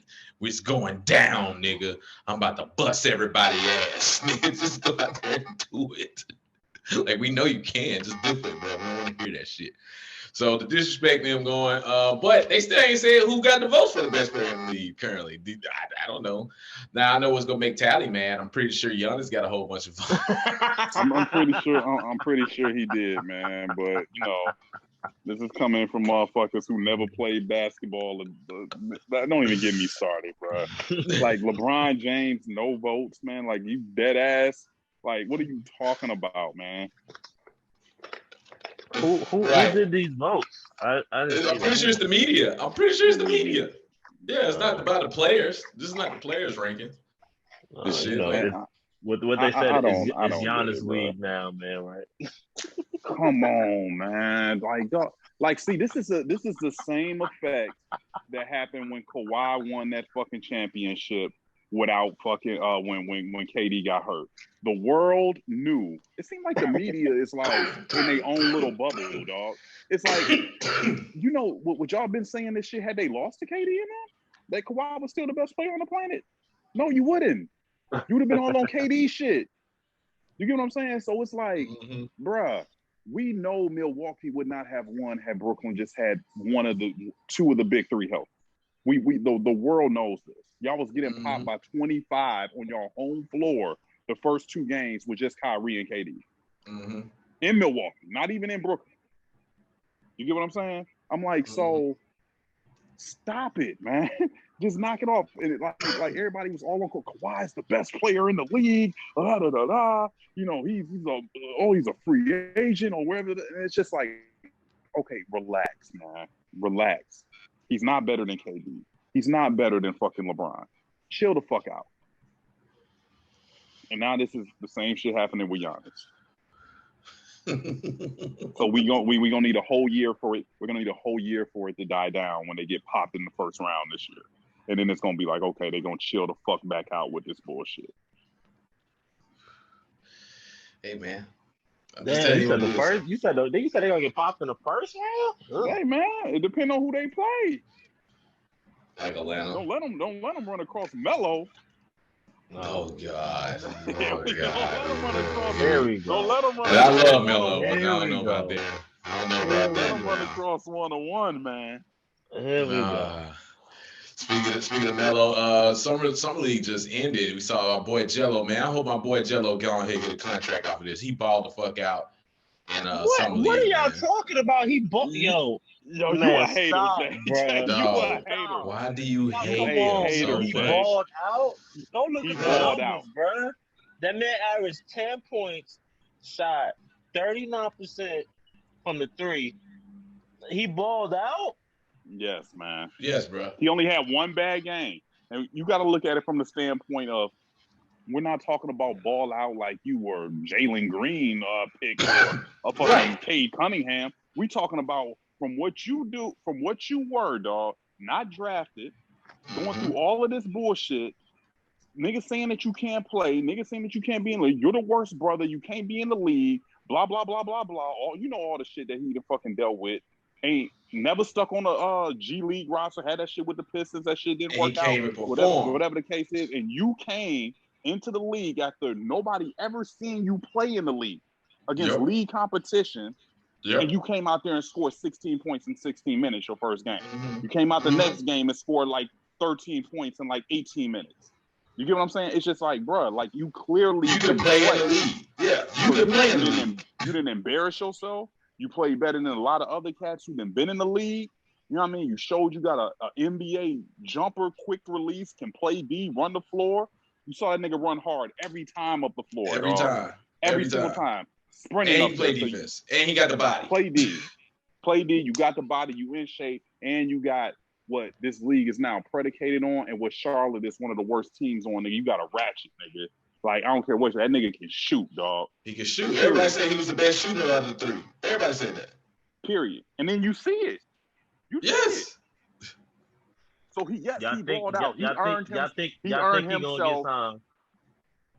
It's going down, nigga. I'm about to bust everybody ass. Nigga, just go out there and do it. Like, we know you can. Just do it, bro. We don't want to hear that shit. So the disrespect them going, but they still ain't said who got the votes for the best player in the league currently. I don't know. Now I know what's gonna make Tally mad. I'm pretty sure Giannis got a whole bunch of votes. I'm pretty sure he did, man. But you know, this is coming from motherfuckers who never played basketball. Don't even get me started, bro. Like LeBron James, no votes, man. Like you dead ass. Like what are you talking about, man? Who did these votes? I'm pretty sure it's the media. Yeah, it's not about the players. This is not the players ranking. What they said is Giannis league now, man. Right? Come on, man. See, this is the same effect that happened when Kawhi won that fucking championship without fucking when KD got hurt. The world knew. It seemed like the media is like in their own little bubble, dog. It's like, what y'all been saying this shit, had they lost to KD in that? That Kawhi was still the best player on the planet? No, you wouldn't. You would have been all on KD shit. You get what I'm saying? So it's like, bruh, we know Milwaukee would not have won had Brooklyn just had two of the big three healthy. The world knows this. Y'all was getting popped by 25 on your home floor the first two games with just Kyrie and KD. In Milwaukee, not even in Brooklyn. You get what I'm saying? I'm like, so stop it, man. Just knock it off. And like everybody was all on Kawhi's the best player in the league. He's a free agent or wherever. And it's just like, okay, relax, man. Relax. He's not better than KD. He's not better than fucking LeBron. Chill the fuck out. And now this is the same shit happening with Giannis. So we gonna need a whole year for it. We're gonna need a whole year for it to die down when they get popped in the first round this year. And then it's gonna be like, okay, they're gonna chill the fuck back out with this bullshit. Hey man. Damn, you said they're gonna get popped in the first round? Hey man, it depends on who they play. Like Atlanta. Don't let them run across Melo. Oh God! There we go. There we go. Don't let them run. I love Melo. I don't know about that. I don't know about that. Let them run across 1-on-1, man. Here we go. Speaking of Melo, summer league just ended. We saw our boy Gelo, man. I hope my boy Gelo go on here and get a contract off of this. He balled the fuck out in summer league. What are y'all talking about? He balled, Yo, man, you a hater, stop, Jay. No. You a hater. Why do you hate him? He balled out. Go look at the balled numbers, out, bro. That man averaged 10 points, shot 39% from the three. He balled out. Yes, man. Yes, bro. He only had one bad game. And you got to look at it from the standpoint of, we're not talking about ball out like you were Jalen Green pick or a fucking Cade Cunningham. We talking about from what you were, dog, not drafted, going through all of this bullshit, niggas saying that you can't play, niggas saying that you can't be in the league, you're the worst brother, you can't be in the league, blah, blah, blah, blah, blah. All the shit that he done fucking dealt with. Ain't never stuck on a G League roster, had that shit with the Pistons, that shit didn't work out, whatever the case is, and you came into the league after nobody ever seen you play in the league against league competition, and you came out there and scored 16 points in 16 minutes your first game. You came out the next game and scored like 13 points in like 18 minutes. You get what I'm saying? It's just like, bro, like you clearly can play in the league. Yeah, you can play in the league. You didn't embarrass yourself. You played better than a lot of other cats who've been in the league. You know what I mean? You showed you got a NBA jumper, quick release, can play D, run the floor. You saw that nigga run hard every time up the floor. Every single time. Sprinting and he played defense. And he got the body. Play D. You got the body. You in shape. And you got what this league is now predicated on and what Charlotte is one of the worst teams on. Nigga, you got a ratchet, nigga. Like, I don't care what, that nigga can shoot, dog. He can shoot. Everybody said he was the best shooter out of the three. Everybody said that. Period. And then you see it. Yes. So he balled out. He earned himself.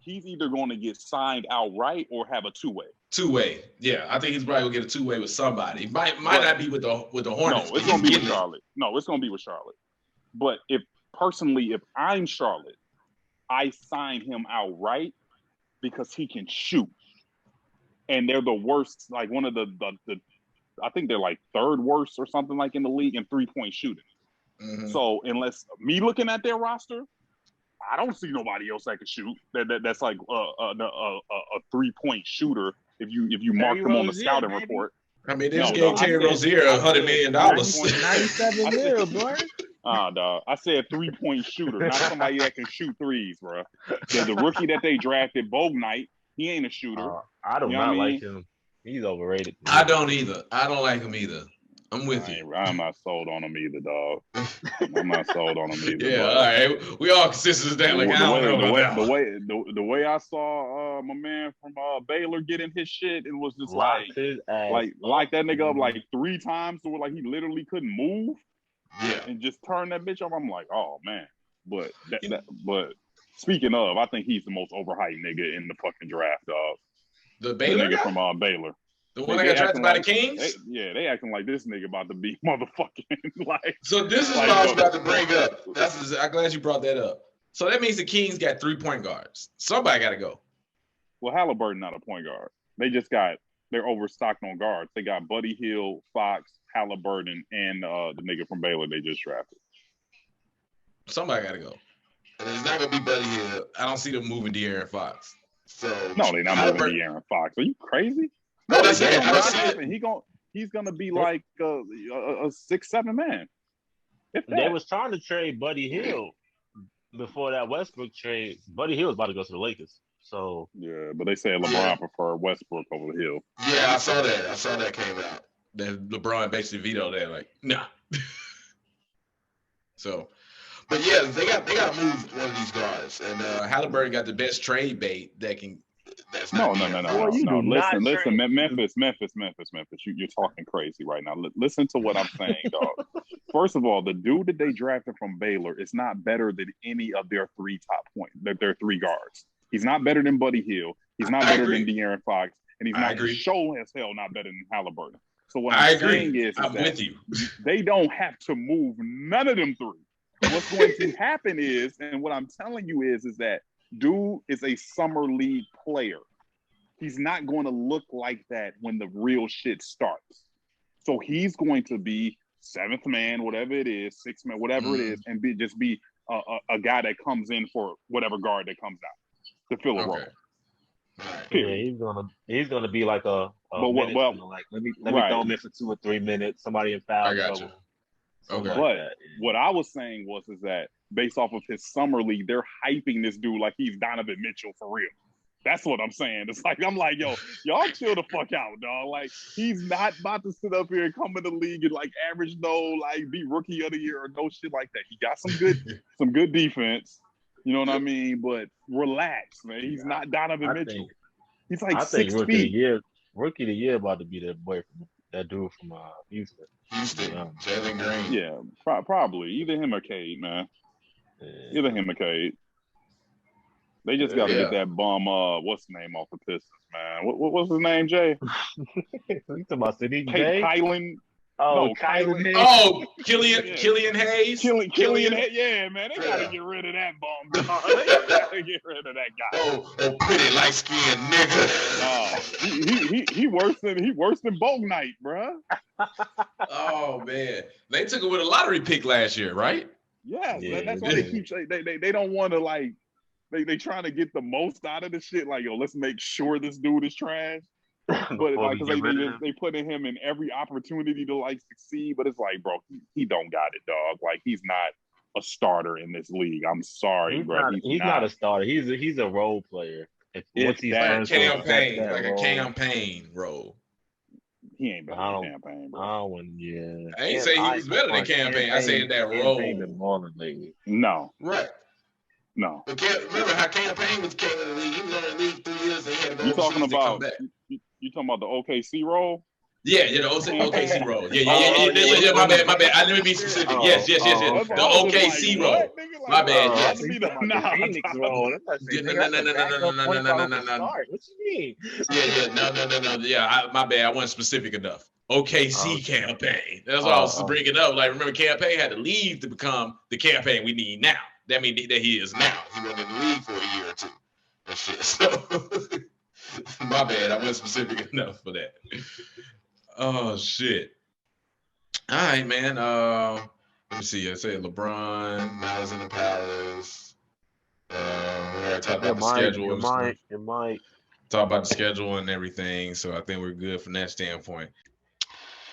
He's either going to get signed outright or have a two-way. Two-way. Yeah, I think he's probably going to get a two-way with somebody. Might not be with the Hornets. No, it's going to be with Charlotte. No, it's going to be with Charlotte. But if I'm Charlotte, I sign him outright because he can shoot. And they're the worst, like one of the I think they're like third worst or something like in the league in three-point shooting. So unless me looking at their roster, I don't see nobody else that can shoot. That's like a three-point shooter if you mark them on the scouting report. I mean, they just gave Terry Rozier $100 million. 97 mil, boy. Dog. I said three-point shooter, not somebody that can shoot threes, bro. The rookie that they drafted, Bogut, he ain't a shooter. I do not like him. He's overrated. I don't either. I don't like him either. I'm with you. I'm not sold on him either, dog. I'm not sold on him either. Yeah, all right. We all consistent that. Like, I don't know about that. The way I saw my man from Baylor getting his shit, it was just like that nigga up like 3 times, so like he literally couldn't move. Yeah, and just turn that bitch off. I'm like, oh man. But but speaking of, I think he's the most overhyped nigga in the fucking draft, dog. The Baylor nigga guy? from Baylor. The one that got drafted by the Kings? They acting like this nigga about to be motherfucking like. So this is what I was about to bring up. I'm glad you brought that up. So that means the Kings got 3 point guards. Somebody got to go. Well, Halliburton not a point guard. They're overstocked on guards. They got Buddy Hield, Fox, Halliburton, and the nigga from Baylor they just drafted. Somebody got to go. And it's not going to be Buddy Hield. I don't see them moving De'Aaron Fox. So no, they're not moving De'Aaron Fox. Are you crazy? No, he's gonna be like a 6-7 man. They was trying to trade Buddy Hield before that Westbrook trade. Buddy Hield was about to go to the Lakers. So yeah, but they said LeBron preferred Westbrook over the Hill. Yeah, I saw that came out. That LeBron basically vetoed that. Like, nah. So, but yeah, they got to move one of these guys, and Halliburton got the best trade bait that can. No. Listen, Memphis. You're talking crazy right now. Listen to what I'm saying, dog. First of all, the dude that they drafted from Baylor is not better than any of their 3 top points. Their 3 guards. He's not better than Buddy Hield. He's not better than De'Aaron Fox, and he's not show as hell not better than Halliburton. So what I'm saying is I'm with you. They don't have to move none of them 3. What's going to happen is, and what I'm telling you is that dude is a summer league player. He's not going to look like that when the real shit starts. So he's going to be 7th man, whatever it is, 6th man, whatever it is, and just be a guy that comes in for whatever guard that comes out to fill a role. Right. Yeah, he's gonna be like a minute, like let me throw him in for 2 or 3 minutes. Somebody in foul. I got you. Okay. But what I was saying is that based off of his summer league, they're hyping this dude like he's Donovan Mitchell for real. That's what I'm saying. It's like, I'm like, yo, y'all chill the fuck out, dog. Like, he's not about to sit up here and come in the league and like average be rookie of the year or no shit like that. He got some good defense. You know what I mean? But relax, man. He's not Donovan Mitchell. He's like 6 feet. Rookie of the year about to be that boy from that dude from Houston. Jalen Green. Yeah, probably. Either him or Cade, man. Yeah. Either him or Cade. They just got to get that bum, what's the name off the Pistons, man? What's his name, Jay? You talking about City J? Kylan. Kylan Hayes. Oh, Killian Hayes. Killian Hayes. Yeah, man. They got to get rid of that bum, dog. They got to get rid of that guy. Oh, pretty light-skinned nigga. He worse than Boat Knight, bruh. Oh, man. They took it with a lottery pick last year, right? Yeah. That's why they keep saying they don't want to, like, they trying to get the most out of the shit. Like, yo, let's make sure this dude is trash. But like, because they putting him in every opportunity to like succeed. But it's like, bro, he don't got it, dog. Like, he's not a starter in this league. I'm sorry, bro. He's not a starter. He's a role player. Like a campaign role. He ain't better than campaign, bro. I ain't say he was better than campaign. I said that role. No. Right. No. But remember how campaign came in the league? He was on the league 3 years and he had you talking about the OKC role? Yeah, the OKC role. Yeah. My bad. I didn't be specific. Yes. The OKC role. My bad. Phoenix role. No. What you mean? No. Yeah, my bad. I wasn't specific enough. OKC campaign. That's what I was bringing up. Like, remember, campaign had to leave to become the campaign we need now. That means that he is now. He wasn't in the league for a year or 2. That shit. So, my bad. I wasn't specific enough for that. Oh, shit. All right, man. Let me see. I said LeBron, Malice in the Palace. We already talked about the schedule. It might. Talk about the schedule and everything. So I think we're good from that standpoint.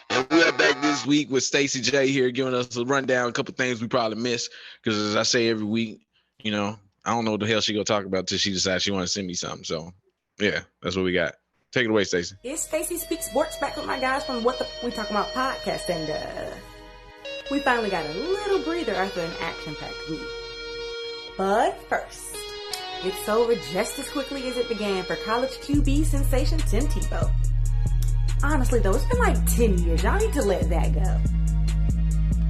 And we are back this week with Stacy J here giving us a rundown, a couple things we probably missed. Because as I say every week, I don't know what the hell she gonna talk about till she decides she want to send me something. So, yeah, that's what we got. Take it away, Stacy. It's Stacy Speaks Sports back with my guys from What the We Talking About podcast, and we finally got a little breather after an action-packed week. But first, it's over just as quickly as it began for college QB sensation Tim Tebow. Honestly though, it's been like 10 years. Y'all need to let that go.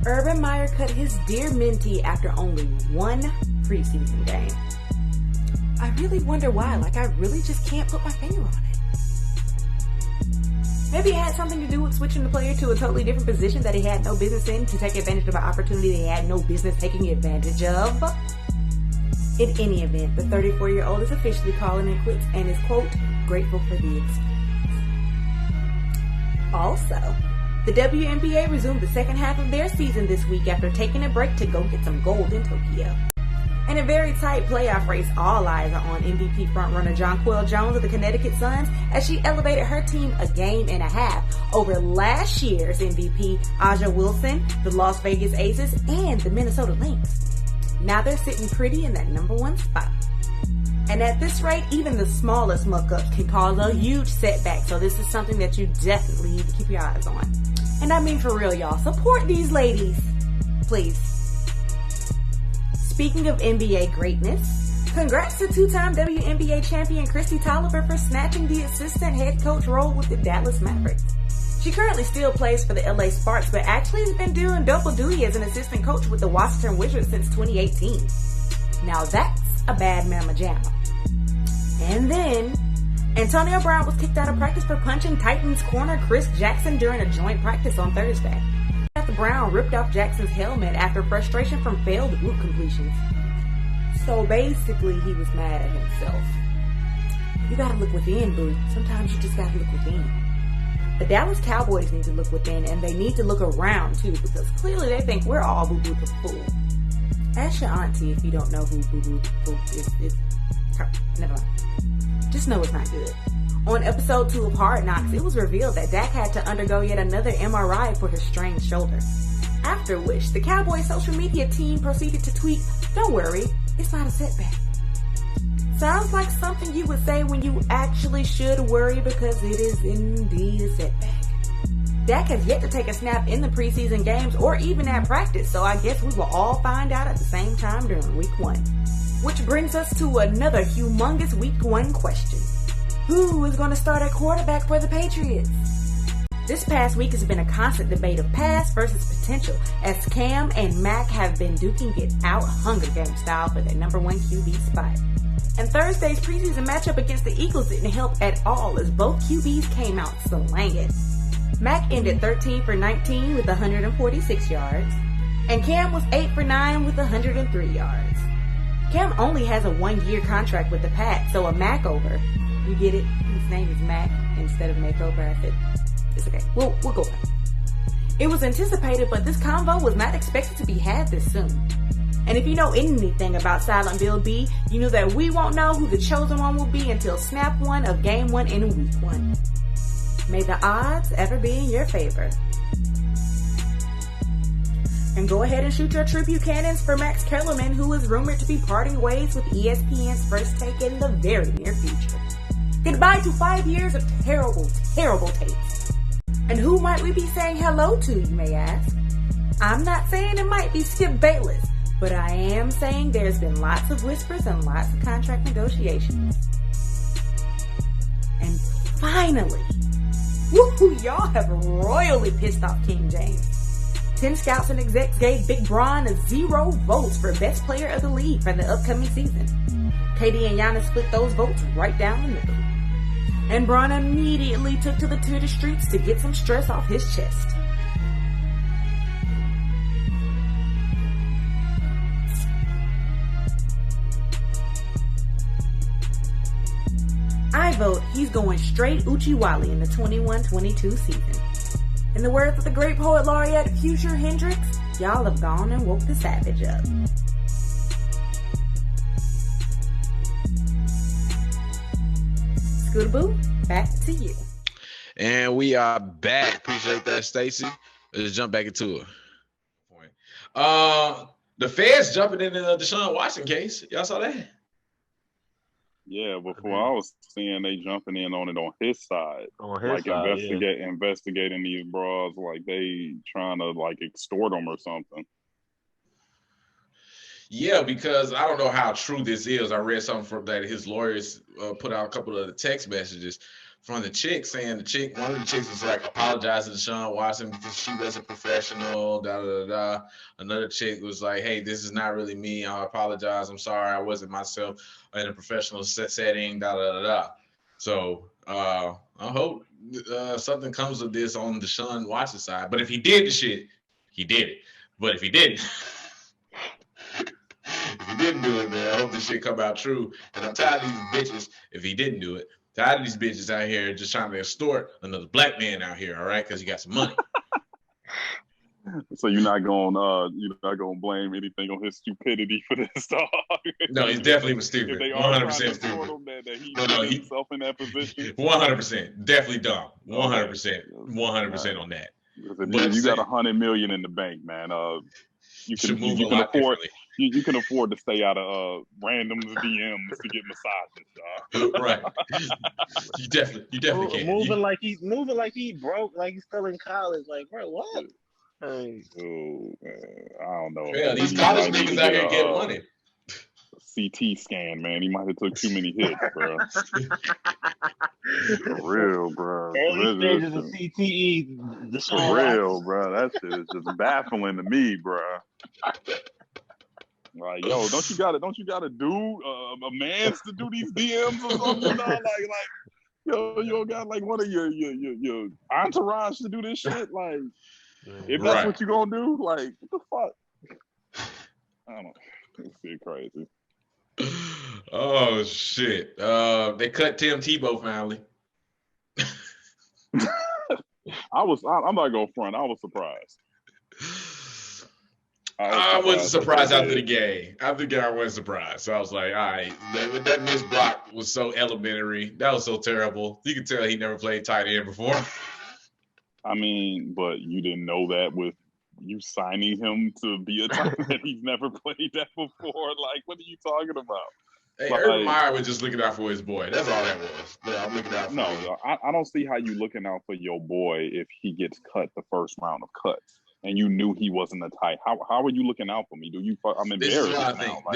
Urban Meyer cut his dear mentee after only one preseason game. I really wonder why. Like, I really just can't put my finger on it. Maybe it had something to do with switching the player to a totally different position that he had no business in to take advantage of an opportunity he had no business taking advantage of. In any event, the 34-year-old is officially calling it quits and is, quote, grateful for the experience. Also, the WNBA resumed the second half of their season this week after taking a break to go get some gold in Tokyo. In a very tight playoff race, all eyes are on MVP frontrunner Jonquel Jones of the Connecticut Suns as she elevated her team a game and a half over last year's MVP A'ja Wilson, the Las Vegas Aces, and the Minnesota Lynx. Now they're sitting pretty in that number one spot. And at this rate, even the smallest muck-ups can cause a huge setback, so this is something that you definitely need to keep your eyes on. And I mean for real, y'all, support these ladies, please. Speaking of NBA greatness, congrats to two-time WNBA champion Christy Tolliver for snatching the assistant head coach role with the Dallas Mavericks. She currently still plays for the LA Sparks, but actually has been doing double duty as an assistant coach with the Washington Wizards since 2018. Now that's a bad mama jamma. And then, Antonio Brown was kicked out of practice for punching Titans corner Chris Jackson during a joint practice on Thursday. After Brown ripped off Jackson's helmet after frustration from failed route completions. So basically, he was mad at himself. You gotta look within, boo. Sometimes you just gotta look within. The Dallas Cowboys need to look within, and they need to look around too, because clearly they think we're all boo-boo the fool. Ask your auntie if you don't know who boo-boo the fool is. It's her. Never mind. Just know it's not good. On episode 2 of Hard Knocks, it was revealed that Dak had to undergo yet another MRI for his strained shoulder. After which, the Cowboys social media team proceeded to tweet, "Don't worry, it's not a setback." Sounds like something you would say when you actually should worry, because it is indeed a setback. Dak has yet to take a snap in the preseason games or even at practice, so I guess we will all find out at the same time during week 1. Which brings us to another humongous week 1 question. Who is going to start at quarterback for the Patriots? This past week has been a constant debate of past versus potential, as Cam and Mac have been duking it out Hunger Games style for their number 1 QB spot. And Thursday's preseason matchup against the Eagles didn't help at all, as both QBs came out slanging. Mac ended 13 for 19 with 146 yards, and Cam was 8 for 9 with 103 yards. Cam only has a 1-year contract with the Pats, so a Mac over. You get it? His name is Mac instead of Makeover. I said, it's okay. We'll go on. It was anticipated, but this combo was not expected to be had this soon. And if you know anything about Silent Bill B, you know that we won't know who the chosen one will be until snap 1 of game 1 in week 1. May the odds ever be in your favor. And go ahead and shoot your tribute cannons for Max Kellerman, who is rumored to be parting ways with ESPN's First Take in the very near future. Goodbye to 5 years of terrible, terrible takes. And who might we be saying hello to, you may ask? I'm not saying it might be Skip Bayless, but I am saying there's been lots of whispers and lots of contract negotiations. And finally, woohoo, y'all have royally pissed off King James. 10 scouts and execs gave Big Bron 0 votes for best player of the league for the upcoming season. KD and Giannis split those votes right down the middle. And Bron immediately took to the Twitter streets to get some stress off his chest. I vote he's going straight Uchiwali in the 21-22 season. In the words of the great poet laureate Future Hendrix, y'all have gone and woke the savage up. Scootaboo, back to you. And we are back. Appreciate that, Stacy. Let's jump back into it. The feds jumping in the Deshaun Watson case. Y'all saw that? Yeah, before I was seeing they jumping in on it on his side. On his side, investigating these bras like they trying to like extort them or something. Yeah, because I don't know how true this is. I read something from that his lawyers put out a couple of the text messages from the chick saying one of the chicks was like apologizing to Sean Watson because she wasn't professional, da da da. Another chick was like, hey, this is not really me. I apologize. I'm sorry. I wasn't myself in a professional setting, da da da da. So I hope something comes of this on the Sean Watson side. But if he did the shit, he did it. But if he didn't, if he didn't do it, man, I hope this shit come out true. And I'm tired of these bitches, if he didn't do it, tired of these bitches out here just trying to extort another black man out here, all right? Because he got some money. So you're not gonna blame anything on his stupidity for this dog. No, he's definitely stupid. 100% stupid. That he put himself in that position. 100%, definitely dumb. 100% on that. But you got $100 million in the bank, man. You can afford to stay out of random DMs to get massages, dog. Right. You definitely can. Moving like he broke, like he's still in college. Like, bro, what? Hey. Oh, man. I don't know. Yeah, these college niggas out here get money. CT scan, man. He might have took too many hits, bro. For real, bro. Early stages of CTE. For real, bro. That shit is just baffling to me, bro. Like, yo, don't you gotta do a man's to do these DMs or something? Like, yo, you don't got like one of your entourage to do this shit? Like, if that's what you gonna do, like, what the fuck? I don't know. This shit crazy. Oh shit! They cut Tim Tebow finally. I'm not gonna front. I was surprised. I wasn't surprised after the game. After the game, I wasn't surprised. So I was like, all right, that missed block was so elementary. That was so terrible. You could tell he never played tight end before. I mean, but you didn't know that with you signing him to be a tight end. He's never played that before. Like, what are you talking about? Hey, Urban Meyer was just looking out for his boy. That's all that was. Yeah, I'm looking out for him. I don't see how you looking out for your boy if he gets cut the first round of cuts and you knew he wasn't a tight. How are you looking out for me? I'm embarrassed. This is what I think. Like,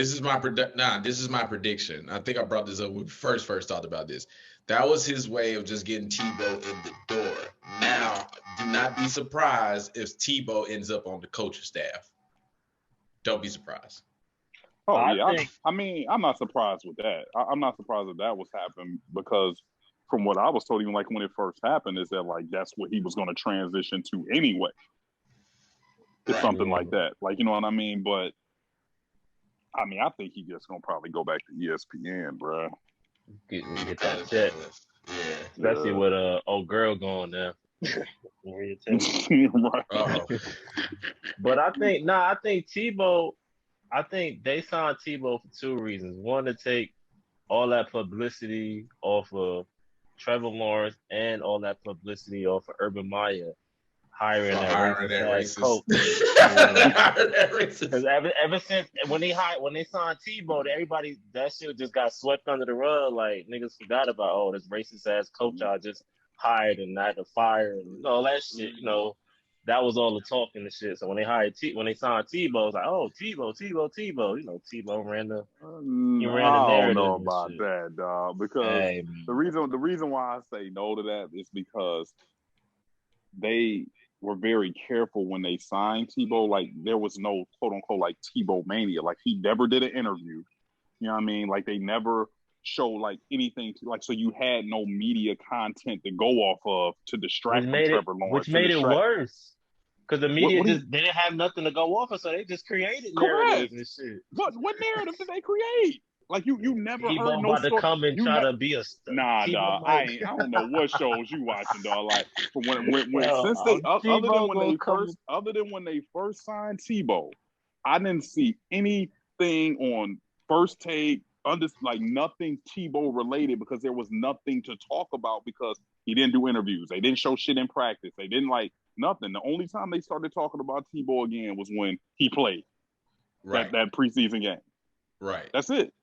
this is my prediction. I think I brought this up when we first thought about this. That was his way of just getting Tebow in the door. Now, do not be surprised if Tebow ends up on the coaching staff. Don't be surprised. Oh, yeah. I'm not surprised with that. I'm not surprised that was happening because from what I was told, even like when it first happened, is that like that's what he was going to transition to anyway. It's something like that. Like, you know what I mean? But, I mean, I think he's just going to probably go back to ESPN, bro. Get that check. Yeah. Especially with old girl going there. But I think Tebow, I think they signed Tebow for two reasons. One, to take all that publicity off of Trevor Lawrence and all that publicity off of Urban Meyer hiring that racist coach. Because ever since when they signed Tebow, everybody that shit just got swept under the rug. Like niggas forgot about this racist ass coach I just hired and not to fire and all that shit. You know, that was all the talking and shit. So when they signed Tebow, it's like, Tebow. You know, Tebow ran the narrative. I don't know about that, dog. Because the reason why I say no to that is because they were very careful when they signed Tebow. Like there was no quote unquote like Tebow mania. Like he never did an interview. You know what I mean? Like they never show like anything to like, so you had no media content to go off of to distract from Trevor Lawrence. Which made it worse. Because the media they didn't have nothing to go off of, so they just created narratives and shit. What narrative did they create? Like you never heard no story. To come and try to be a nah, dog. I don't know what shows you watching, dog. Like other than when they first signed Tebow, I didn't see anything on First Take, like nothing Tebow related because there was nothing to talk about because he didn't do interviews. They didn't show shit in practice. They didn't like nothing. The only time they started talking about Tebow again was when he played that preseason game. Right. That's it.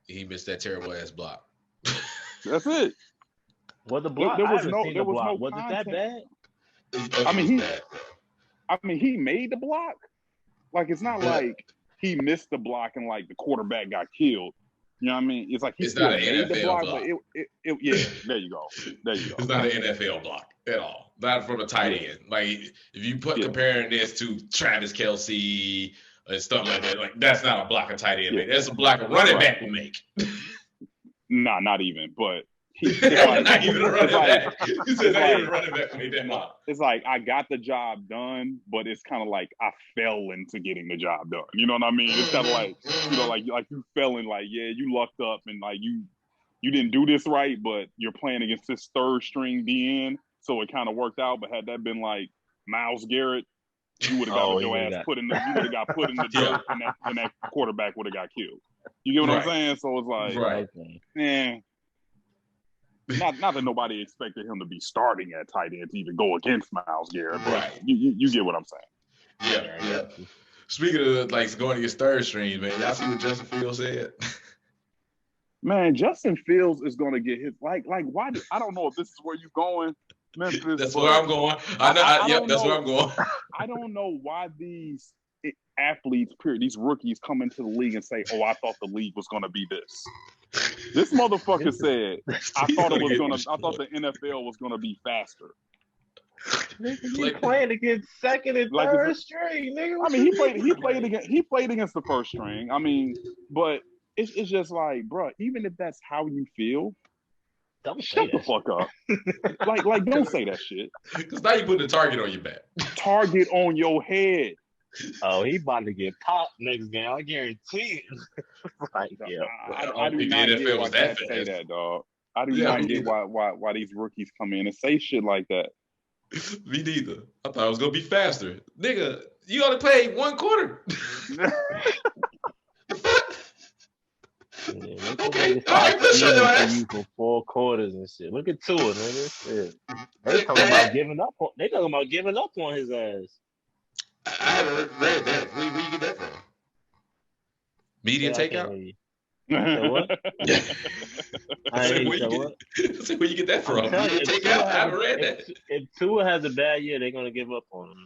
He missed that terrible ass block. That's it. What the block? There I was haven't no. seen There the was block. no Was it that content. bad? I mean, he made the block. Like, it's not like he missed the block and like the quarterback got killed. You know what I mean? It's like he still made the block, but yeah, there you go. It's not an NFL block at all. Not from a tight end. Like if you comparing this to Travis Kelce and stuff like that, like that's not a block a tight end. That's a block a running back will make. Nah, not even. But not even a running back. You said not even a running back made that block. It's like I got the job done, but it's kind of like I fell into getting the job done. You know what I mean? It's kind of like, you know, like you fell in, like, yeah, you lucked up and like you didn't do this right, but you're playing against this third string DN, so it kind of worked out. But had that been like Myles Garrett, you would have got your ass put in the you would have got put in the dirt, and that quarterback would have got killed. You get what I'm saying? So it's like, man. Not that nobody expected him to be starting at tight end to even go against Myles Garrett, but you get what I'm saying. Yeah. Speaking of like going against third string, man, y'all see what Justin Fields said? Man, Justin Fields is going to get his why? I don't know if this is where you're going, Memphis. That's where I'm going. That's where I'm going. I don't know why these athletes, these rookies, come into the league and say, "Oh, I thought the league was going to be this." This motherfucker said, I thought the NFL was gonna be faster. You playing against second and third string, nigga. I mean, he played against the first string. I mean, but it's just like, bro, even if that's how you feel, don't shut the fuck up. like don't say that shit. Because now you put the target on your back. Target on your head. Oh, he about to get popped next game. I guarantee it. I do not get why Cat say that, dog. I do not get why these rookies come in and say shit like that. Me neither. I thought it was gonna be faster, nigga. You only played one quarter. Okay, all right, let's show your ass. For 4 quarters and shit. Look at Tua, nigga. They talking about giving up. They talking about giving up on his ass. I haven't read that. Where you get that from? Media takeout? What? I said, where you get that from? Media takeout? I haven't read that. If Tua has a bad year, they're gonna give up on him.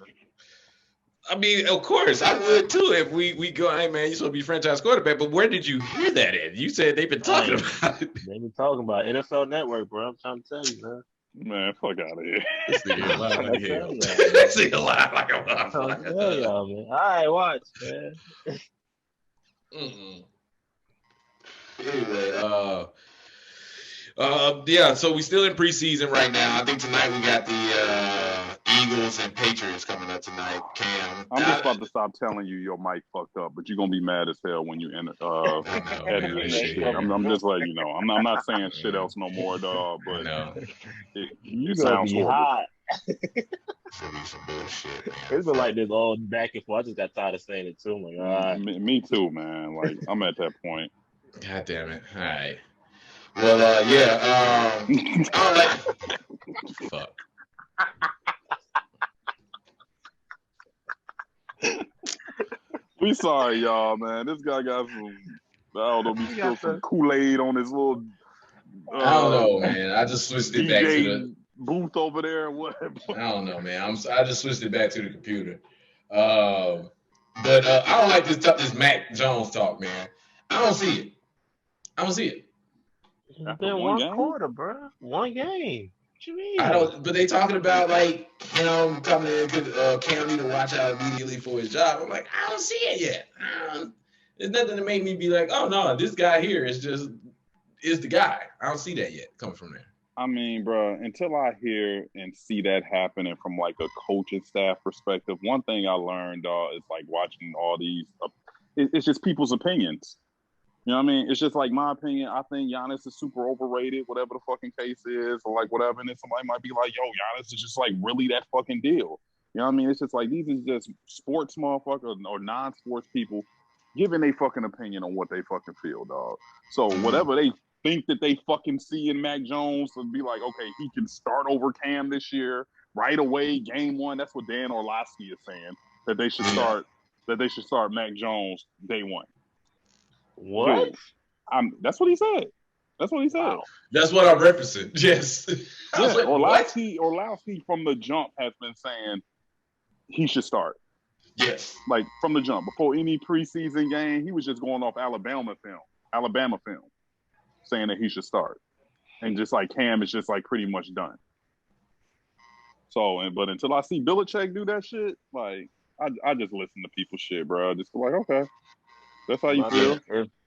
I mean, of course, I would too. If we go, hey man, you supposed to be franchise quarterback, but where did you hear that at? You said they've been talking about it. They've been talking about it. NFL Network, bro. I'm trying to tell you, man. Man, fuck out of here. This nigga lying like hell. This nigga lying like a motherfucker. Tell y'all, man. All right, watch, man. Anyway, yeah, so we still in preseason right now. I think tonight we got the Eagles and Patriots coming up tonight. Cam, I'm just about to stop telling you your mic fucked up, but you're gonna be mad as hell when you edit this shit. I'm just letting you know. I'm not saying shit else no more, dog. But it sounds horrible. Hot. Should be some bullshit, man. It's been like this all back and forth. I just got tired of saying it too. I'm like, all right. Me too, man. Like I'm at that point. God damn it! All right. Well, yeah. All right. Fuck. We sorry, y'all, man. This guy got some. I don't know. He spilled some Kool-Aid on his little. I don't know, man. I just switched it back to the booth over there. And what? I don't know, man. I just switched it back to the computer. But I don't like this Mac Jones talk, man. I don't see it. It's been one quarter, bro. One game. What you mean? But they talking about like, coming in, Cam need to watch out immediately for his job. I'm like, I don't see it yet. There's nothing to make me be like, oh no, this guy here is the guy. I don't see that yet coming from there. I mean, bro, until I hear and see that happening from like a coaching staff perspective, one thing I learned, is like watching all these. It's just people's opinions. You know what I mean? It's just like my opinion. I think Giannis is super overrated, whatever the fucking case is, or like whatever. And then somebody might be like, yo, Giannis is just like really that fucking deal. You know what I mean? It's just like these is just sports motherfuckers or non-sports people giving a fucking opinion on what they fucking feel, dog. So whatever they think that they fucking see in Mac Jones and be like, okay, he can start over Cam this year right away, game one. That's what Dan Orlovsky is saying, that they should start Mac Jones day one. What? Dude, that's what he said. That's what he said. Wow. That's what I'm referencing. Yes. Yeah, Orlowski from the jump has been saying he should start. Yes. Like from the jump. Before any preseason game, he was just going off Alabama film, saying that he should start. And just like Cam is just like pretty much done. So, but until I see Belichick do that shit, like I just listen to people's shit, bro. Just like, okay, that's how you feel.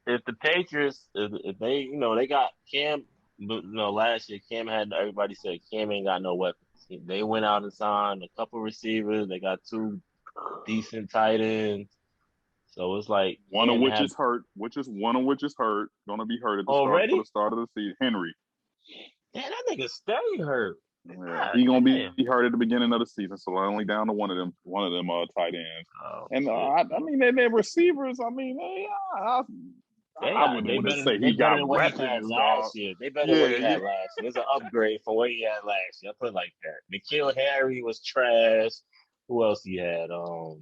If the Patriots, if they, they got Cam, last year Cam had, everybody said Cam ain't got no weapons. They went out and signed a couple receivers. They got 2 decent tight ends. So it's like one of which is hurt. Gonna be hurt at the start of the season. Henry. Man, that nigga stay hurt. Yeah, he gonna be hurt at the beginning of the season, so only down to one of them tight ends. Oh, and I mean, they're receivers. I mean, I wouldn't say he got weapons last year. They better than what he had last year. It's an upgrade from what he had last year. I put it like that. N'Keal Harry was trash. Who else he had? I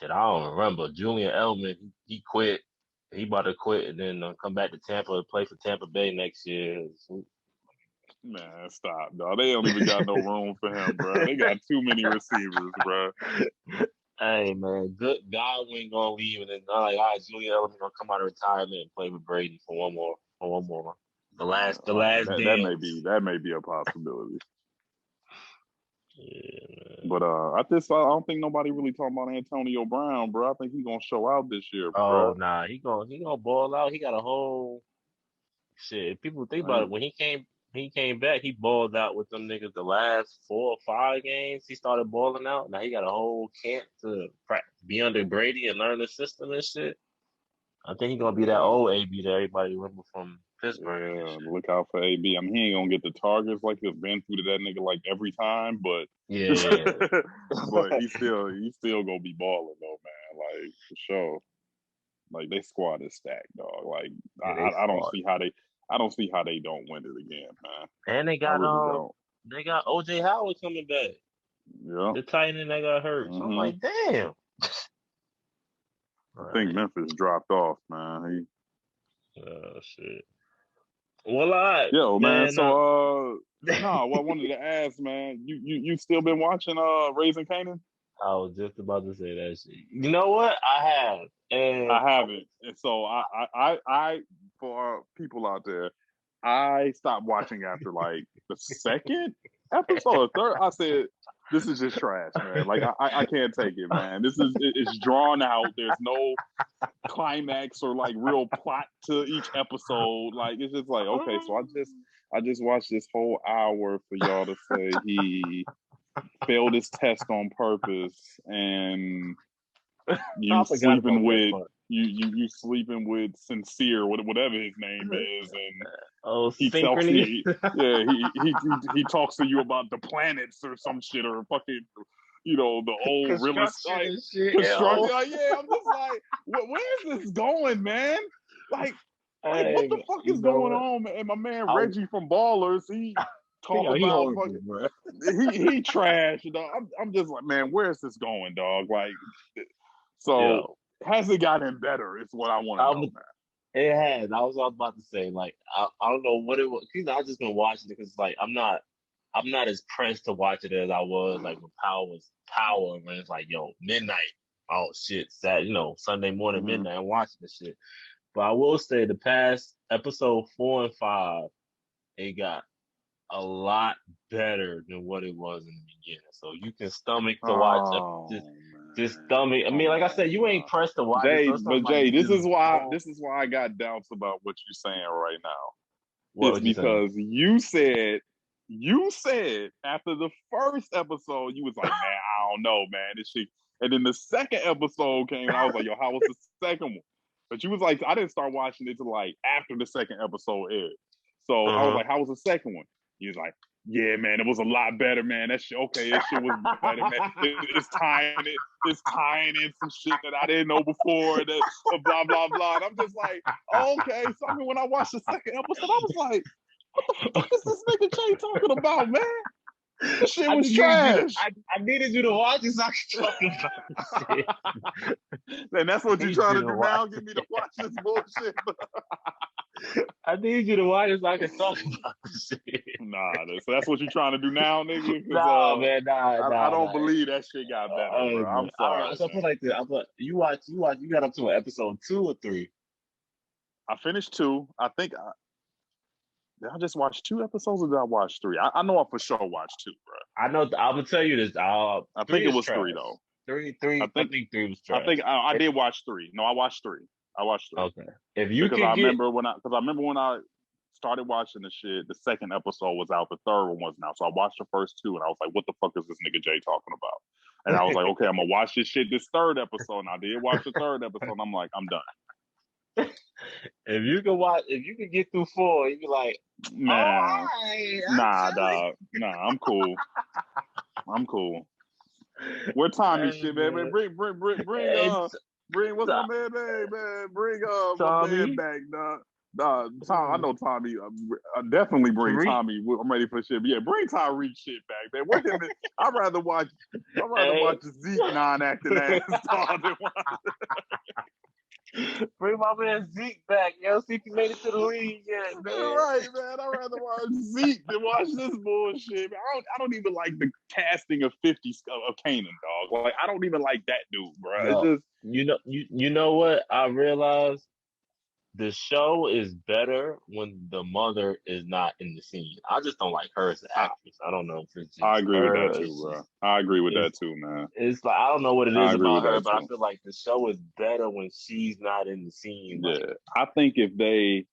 don't remember. Julian Edelman, he quit. He about to quit and then come back to Tampa and play for Tampa Bay next year. Man, stop, dog. They don't even got no room for him, bro. They got too many receivers, bro. Hey, man, good Godwin gonna leave, and then all right, Julian Edelman gonna come out of retirement and play with Brady for one more. The last that may be a possibility. Yeah, but I don't think nobody really talking about Antonio Brown, bro. I think he's gonna show out this year, bro. Oh nah, he gonna ball out. He got a whole shit. If people think about it, when he came back, he balled out with them niggas the last 4 or 5 games. He started balling out. Now he got a whole camp to be under Brady and learn the system and shit. I think he's gonna be that old AB that everybody remember from Pittsburgh. Yeah, look out for AB. I mean, he ain't gonna get the targets like he's been through to that nigga like every time, but yeah. but he's still gonna be balling though, man. Like for sure. Like they squad is stacked, dog. Like I don't see how they don't win it again, man. And they got they got OJ Howard coming back. Yeah, the tight end that got hurt. So I'm like, damn. I think Memphis dropped off, man. Oh shit. Well, all right. Yo, man. So, what I wanted to ask, man, you still been watching Raising Kanan? I was just about to say that shit. You know what? I have. And I haven't. And so I for our people out there, I stopped watching after like the second episode or third. I said, this is just trash, man. Like I can't take it, man. It's drawn out. There's no climax or like real plot to each episode. Like it's just like, okay, so I just watched this whole hour for y'all to say he failed his test on purpose and you sleeping with Sincere, whatever his name is, and he tells you, he talks to you about the planets or some shit or fucking, the old real estate construction. Yeah, I'm just like, where is this going, man? Like what the fuck is going on? And my man Reggie from Ballers, he talking about fucking, he trash. I'm just like, man, where is this going, dog? Like, so has it gotten better? Is what I want to know, man. It has. I was about to say, like, I don't know what it was. I've just been watching it because, like, I'm not as pressed to watch it as I was, like, when Power was Power, when it's like, midnight. Oh, shit. Sunday morning, midnight, I'm watching this shit. But I will say the past episode 4 and 5, it got a lot better than what it was in the beginning. So you can stomach to watch this stomach. I mean, like I said, you ain't pressed to watch Jay, it. So but Jay, this is why I got doubts about what you're saying right now. It's because you said after the first episode, you was like, man, I don't know, man, this shit. And then the second episode came, and I was like, yo, how was the second one? But you was like, I didn't start watching it till like after the second episode aired. So I was like, how was the second one? He was like, yeah, man, it was a lot better, man. That shit was better, man. It's tying in some shit that I didn't know before, that blah, blah, blah. And I'm just like, okay. So I mean, when I watched the second episode, I was like, what the fuck is this nigga Jay talking about, man? This shit was trash. I needed you to watch it so I could talk about this shit. And that's what you're trying to do now? Get me to watch this bullshit? I need you to watch it so I can talk about this shit. Nah, so that's what you trying to do now, nigga? Nah, man, I don't believe that shit got better, bro. I'm sorry. So I put like this. You got up to episode 2 or 3. I finished 2. I think did I just watch 2 episodes or did I watch 3? I know I for sure watched 2, bro. I know. I'm gonna tell you this. I think it was trash. 3 though. 3. I think 3 was trash. I think I did watch 3. No, I watched 3. Okay. If you because I remember when I started watching the shit, the second episode was out, the third one wasn't out. So I watched the first 2 and I was like, what the fuck is this nigga Jay talking about? And I was like, okay, I'm gonna watch this shit this third episode. And I did watch the third episode and I'm like, I'm done. If you can get through 4, you be like, man, nah, dog. Nah, I'm cool. I'm cool. Where Tommy shit, man? Bring what's my man name, man? Bring my man back, dog. Tom, I know Tommy. I definitely bring Tariq. Tommy. I'm ready for shit. But yeah, bring Tyreek shit back, man. Wait a minute. I'd rather watch Zeke non-acting ass dog than watch. Bring my man Zeke back. Yo, see if he made it to the league yet, man. Right, man. I'd rather watch Zeke than watch this bullshit. Man. I don't even like the casting of 50 of Kanan, dog. Like, I don't even like that dude, bro. No. It's just you know what I realized? The show is better when the mother is not in the scene. I just don't like her as an actress. I don't know if it's just I agree her. with that too, bro. I agree with that too, man. It's like I don't know what it is about her, but I feel like the show is better when she's not in the scene. Yeah, I think if they,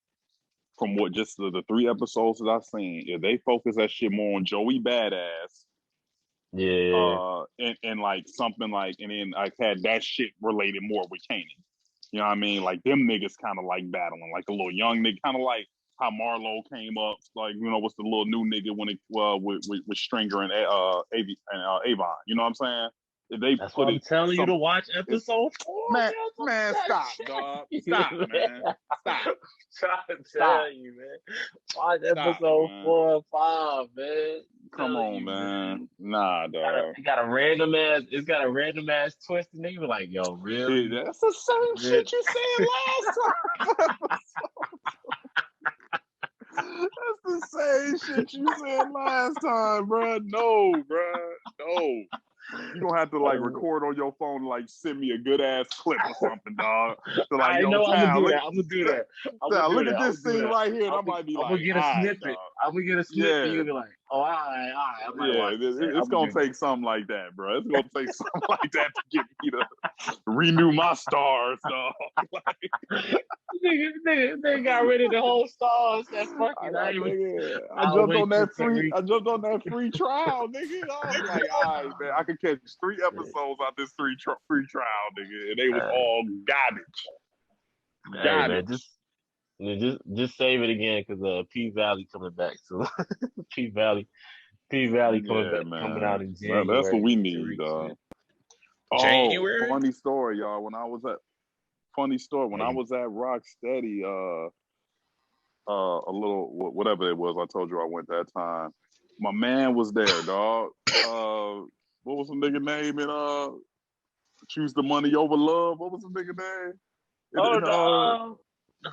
from what just the 3 episodes that I've seen, if they focus that shit more on Joey Badass, and like something like, and then I had that shit related more with Kanan. You know what I mean? Like them niggas kind of like battling, like a little young nigga, kind of like how Marlo came up. Like, you know, what's the little new nigga when it with Stringer and Avon? You know what I'm saying? If they That's what I'm telling you to watch episode 4. Man, stop, dog. Stop, man. Stop. Trying to tell you, man. Watch episode 4 and 5, man. Come on, man. Nah, dog. It's got a random ass twist, and they be like, "Yo, really?" Dude, that's the same shit you said last time. That's the same shit you said last time, bro. No, bro. No. You're gonna have to like record on your phone, like send me a good ass clip or something, dog. So, like, I know I'm gonna do that. Look at this scene right here. I might be like, I'm gonna get a snippet. I'm gonna get a snippet. And you'll be like, oh, all right. It's gonna take something like that, bro. It's gonna take something like that to get me to renew my stars, dog. They got rid of the whole stars. That fucking I jumped on that free trial, nigga. I was like, all right, man, I could catch 3 episodes out this free trial, nigga, and they was all garbage. Just save it again because P Valley coming back. So P Valley coming back, man. Coming out in January. Well, that's what we need, dog. January. Funny story, y'all. When I was at Rocksteady, a little whatever it was, I told you I went that time. My man was there, dog. What was the nigga name in Choose the Money Over Love? What was the nigga name?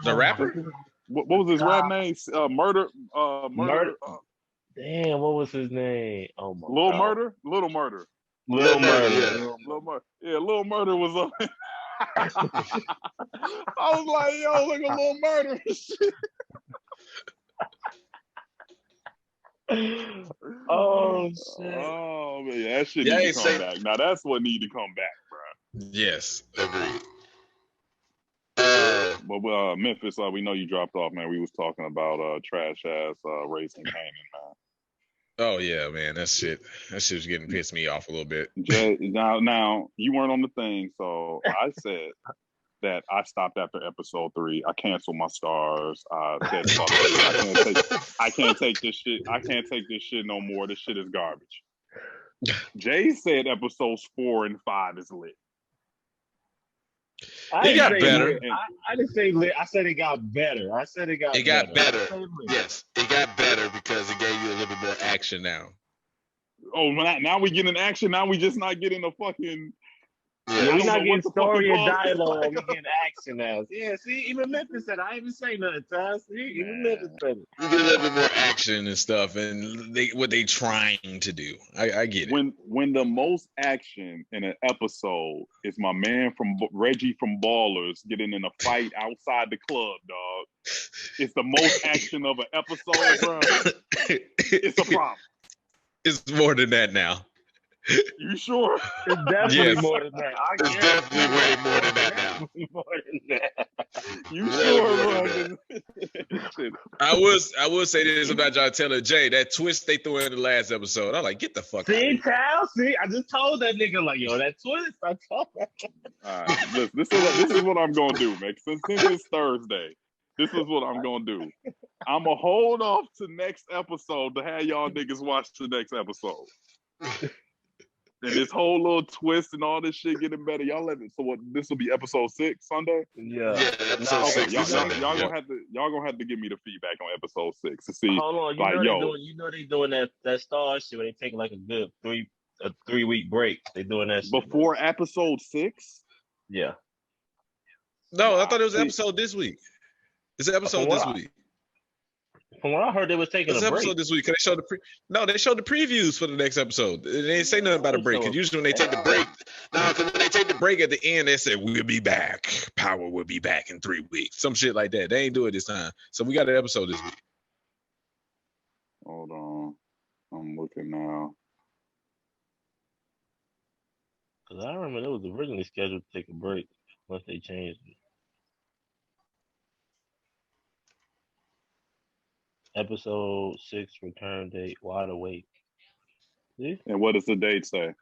The rapper? What was his rap name? Murder. Damn, what was his name? Oh my Little God. Murder? Little Murder. Little Murder. Little Murder. Yeah, Little Murder was up. I was like, yo, look at Little Murder. Oh shit! Oh man, that shit need to come back. Now that's what need to come back, bro. Yes, agreed. But Memphis, we know you dropped off, man. We was talking about trash ass racing Kanan, man. Oh yeah, man, that shit's getting pissed me off a little bit. Jay, now you weren't on the thing, so I said that I stopped after episode 3. I canceled my stars. I said, fuck it. I can't take this shit. I can't take this shit no more. This shit is garbage. Jay said episodes 4 and 5 is lit. It got better. I didn't say lit. I said it got better. It got better. Yes, it got better because it gave you a little bit more action now. Oh, now we getting action. Now we just not getting a fucking Yeah, we're not getting story or dialogue. We're getting action now. Yeah, see, even Memphis said, I ain't even say nothing, Ty. See, even Memphis said it. You get a little bit more action and stuff, and what they trying to do. I get it. When the most action in an episode is my man from Reggie from Ballers getting in a fight outside the club, dog. It's the most action of an episode, bro. It's a problem. It's more than that now. You sure? It's definitely more than that. It's definitely way more than that now. More than that. You sure, bro? I will say this about y'all telling Jay, that twist they threw in the last episode. I'm like, get the fuck out of here. See, I just told that nigga, like, yo, that twist. I told that. All right, this is what I'm gonna do, man. Since it's Thursday, this is what I'm gonna do. I'm gonna hold off to next episode to have y'all niggas watch the next episode. And this whole little twist and all this shit getting better. Y'all let it. So what? This will be episode 6 Sunday. Yeah, episode 6. Y'all gonna have to give me the feedback on episode 6 to see. Hold on, you know they doing that Star shit where they take like a good 3-week break. They doing that shit before episode 6. Yeah. No, I thought it was episode this week. It's an episode this week. From what I heard, they was taking a break. Episode this week. They showed they showed the previews for the next episode. They didn't say nothing about a break. Because usually when they take the break, because when they take the break at the end, they say we'll be back. Power will be back in 3 weeks. Some shit like that. They ain't do it this time. So we got an episode this week. Hold on, I'm looking now. Because I remember it was originally scheduled to take a break once they changed it. Episode 6 return date, Wide Awake. See? And what does the date say?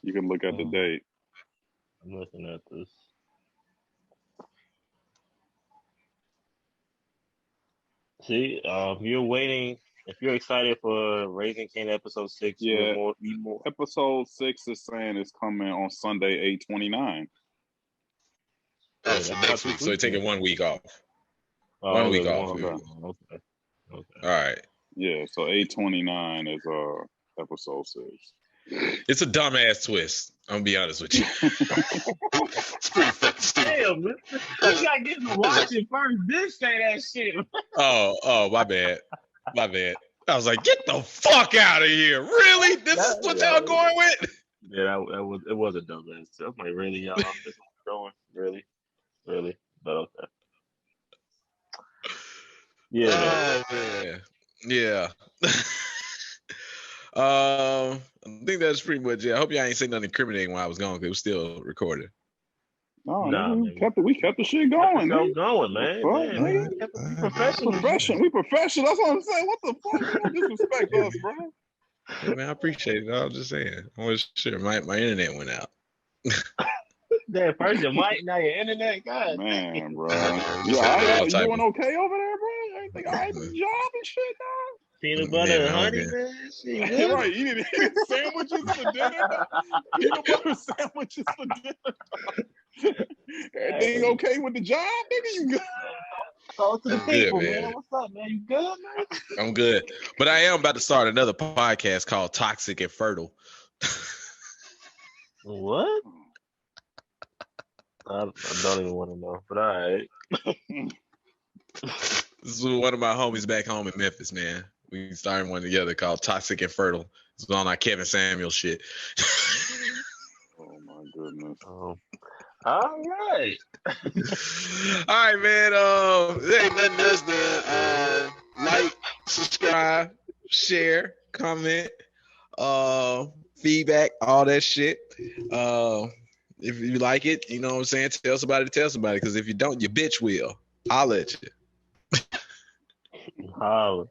You can look at the date. I'm looking at this. See, you're waiting. If you're excited for Raising Kanan episode 6, yeah, more. Episode 6 is saying it's coming on Sunday, 8/29. That's next week. So they're taking 1 week off. 1 week off. Okay. All right. Yeah, so 8/29 is episode 6. It's a dumbass twist. I'm gonna be honest with you. It's pretty fucking stupid. Damn, man. You gotta get to watch it first. Then say that shit. Oh, my bad. I was like, get the fuck out of here. Really? This is what y'all going with? Yeah, it was a dumbass. I'm like, really, y'all? This is going really, but okay. Yeah. Man. Yeah. I think that's pretty much it. I hope y'all ain't saying nothing incriminating while I was gone because it was still recorded. No, we kept the shit going. Going, man. We professional. That's what I'm saying. What the fuck? You don't disrespect us, bro. Yeah, man, I appreciate it. I was just saying. I was sure my internet went out. Damn, first your mic, now your internet. God, man, bro. You doing okay over there, bro? Everything all right with the job and shit, dog? Peanut butter and honey, man. Right, eating sandwiches for dinner. Peanut butter sandwiches for dinner. Everything okay with the job, nigga? You good? Talk to the people, man. What's up, man? You good, man? I'm good. But I am about to start another podcast called Toxic and Fertile. What? I don't even want to know, but all right. This is one of my homies back home in Memphis, man. We started one together called Toxic and Fertile. It's on our Kevin Samuel shit. Oh, my goodness. All right. All right, man. There ain't nothing else to like, subscribe, share, comment, feedback, all that shit. If you like it, you know what I'm saying, tell somebody. Because if you don't, your bitch will. I'll let you. Holla.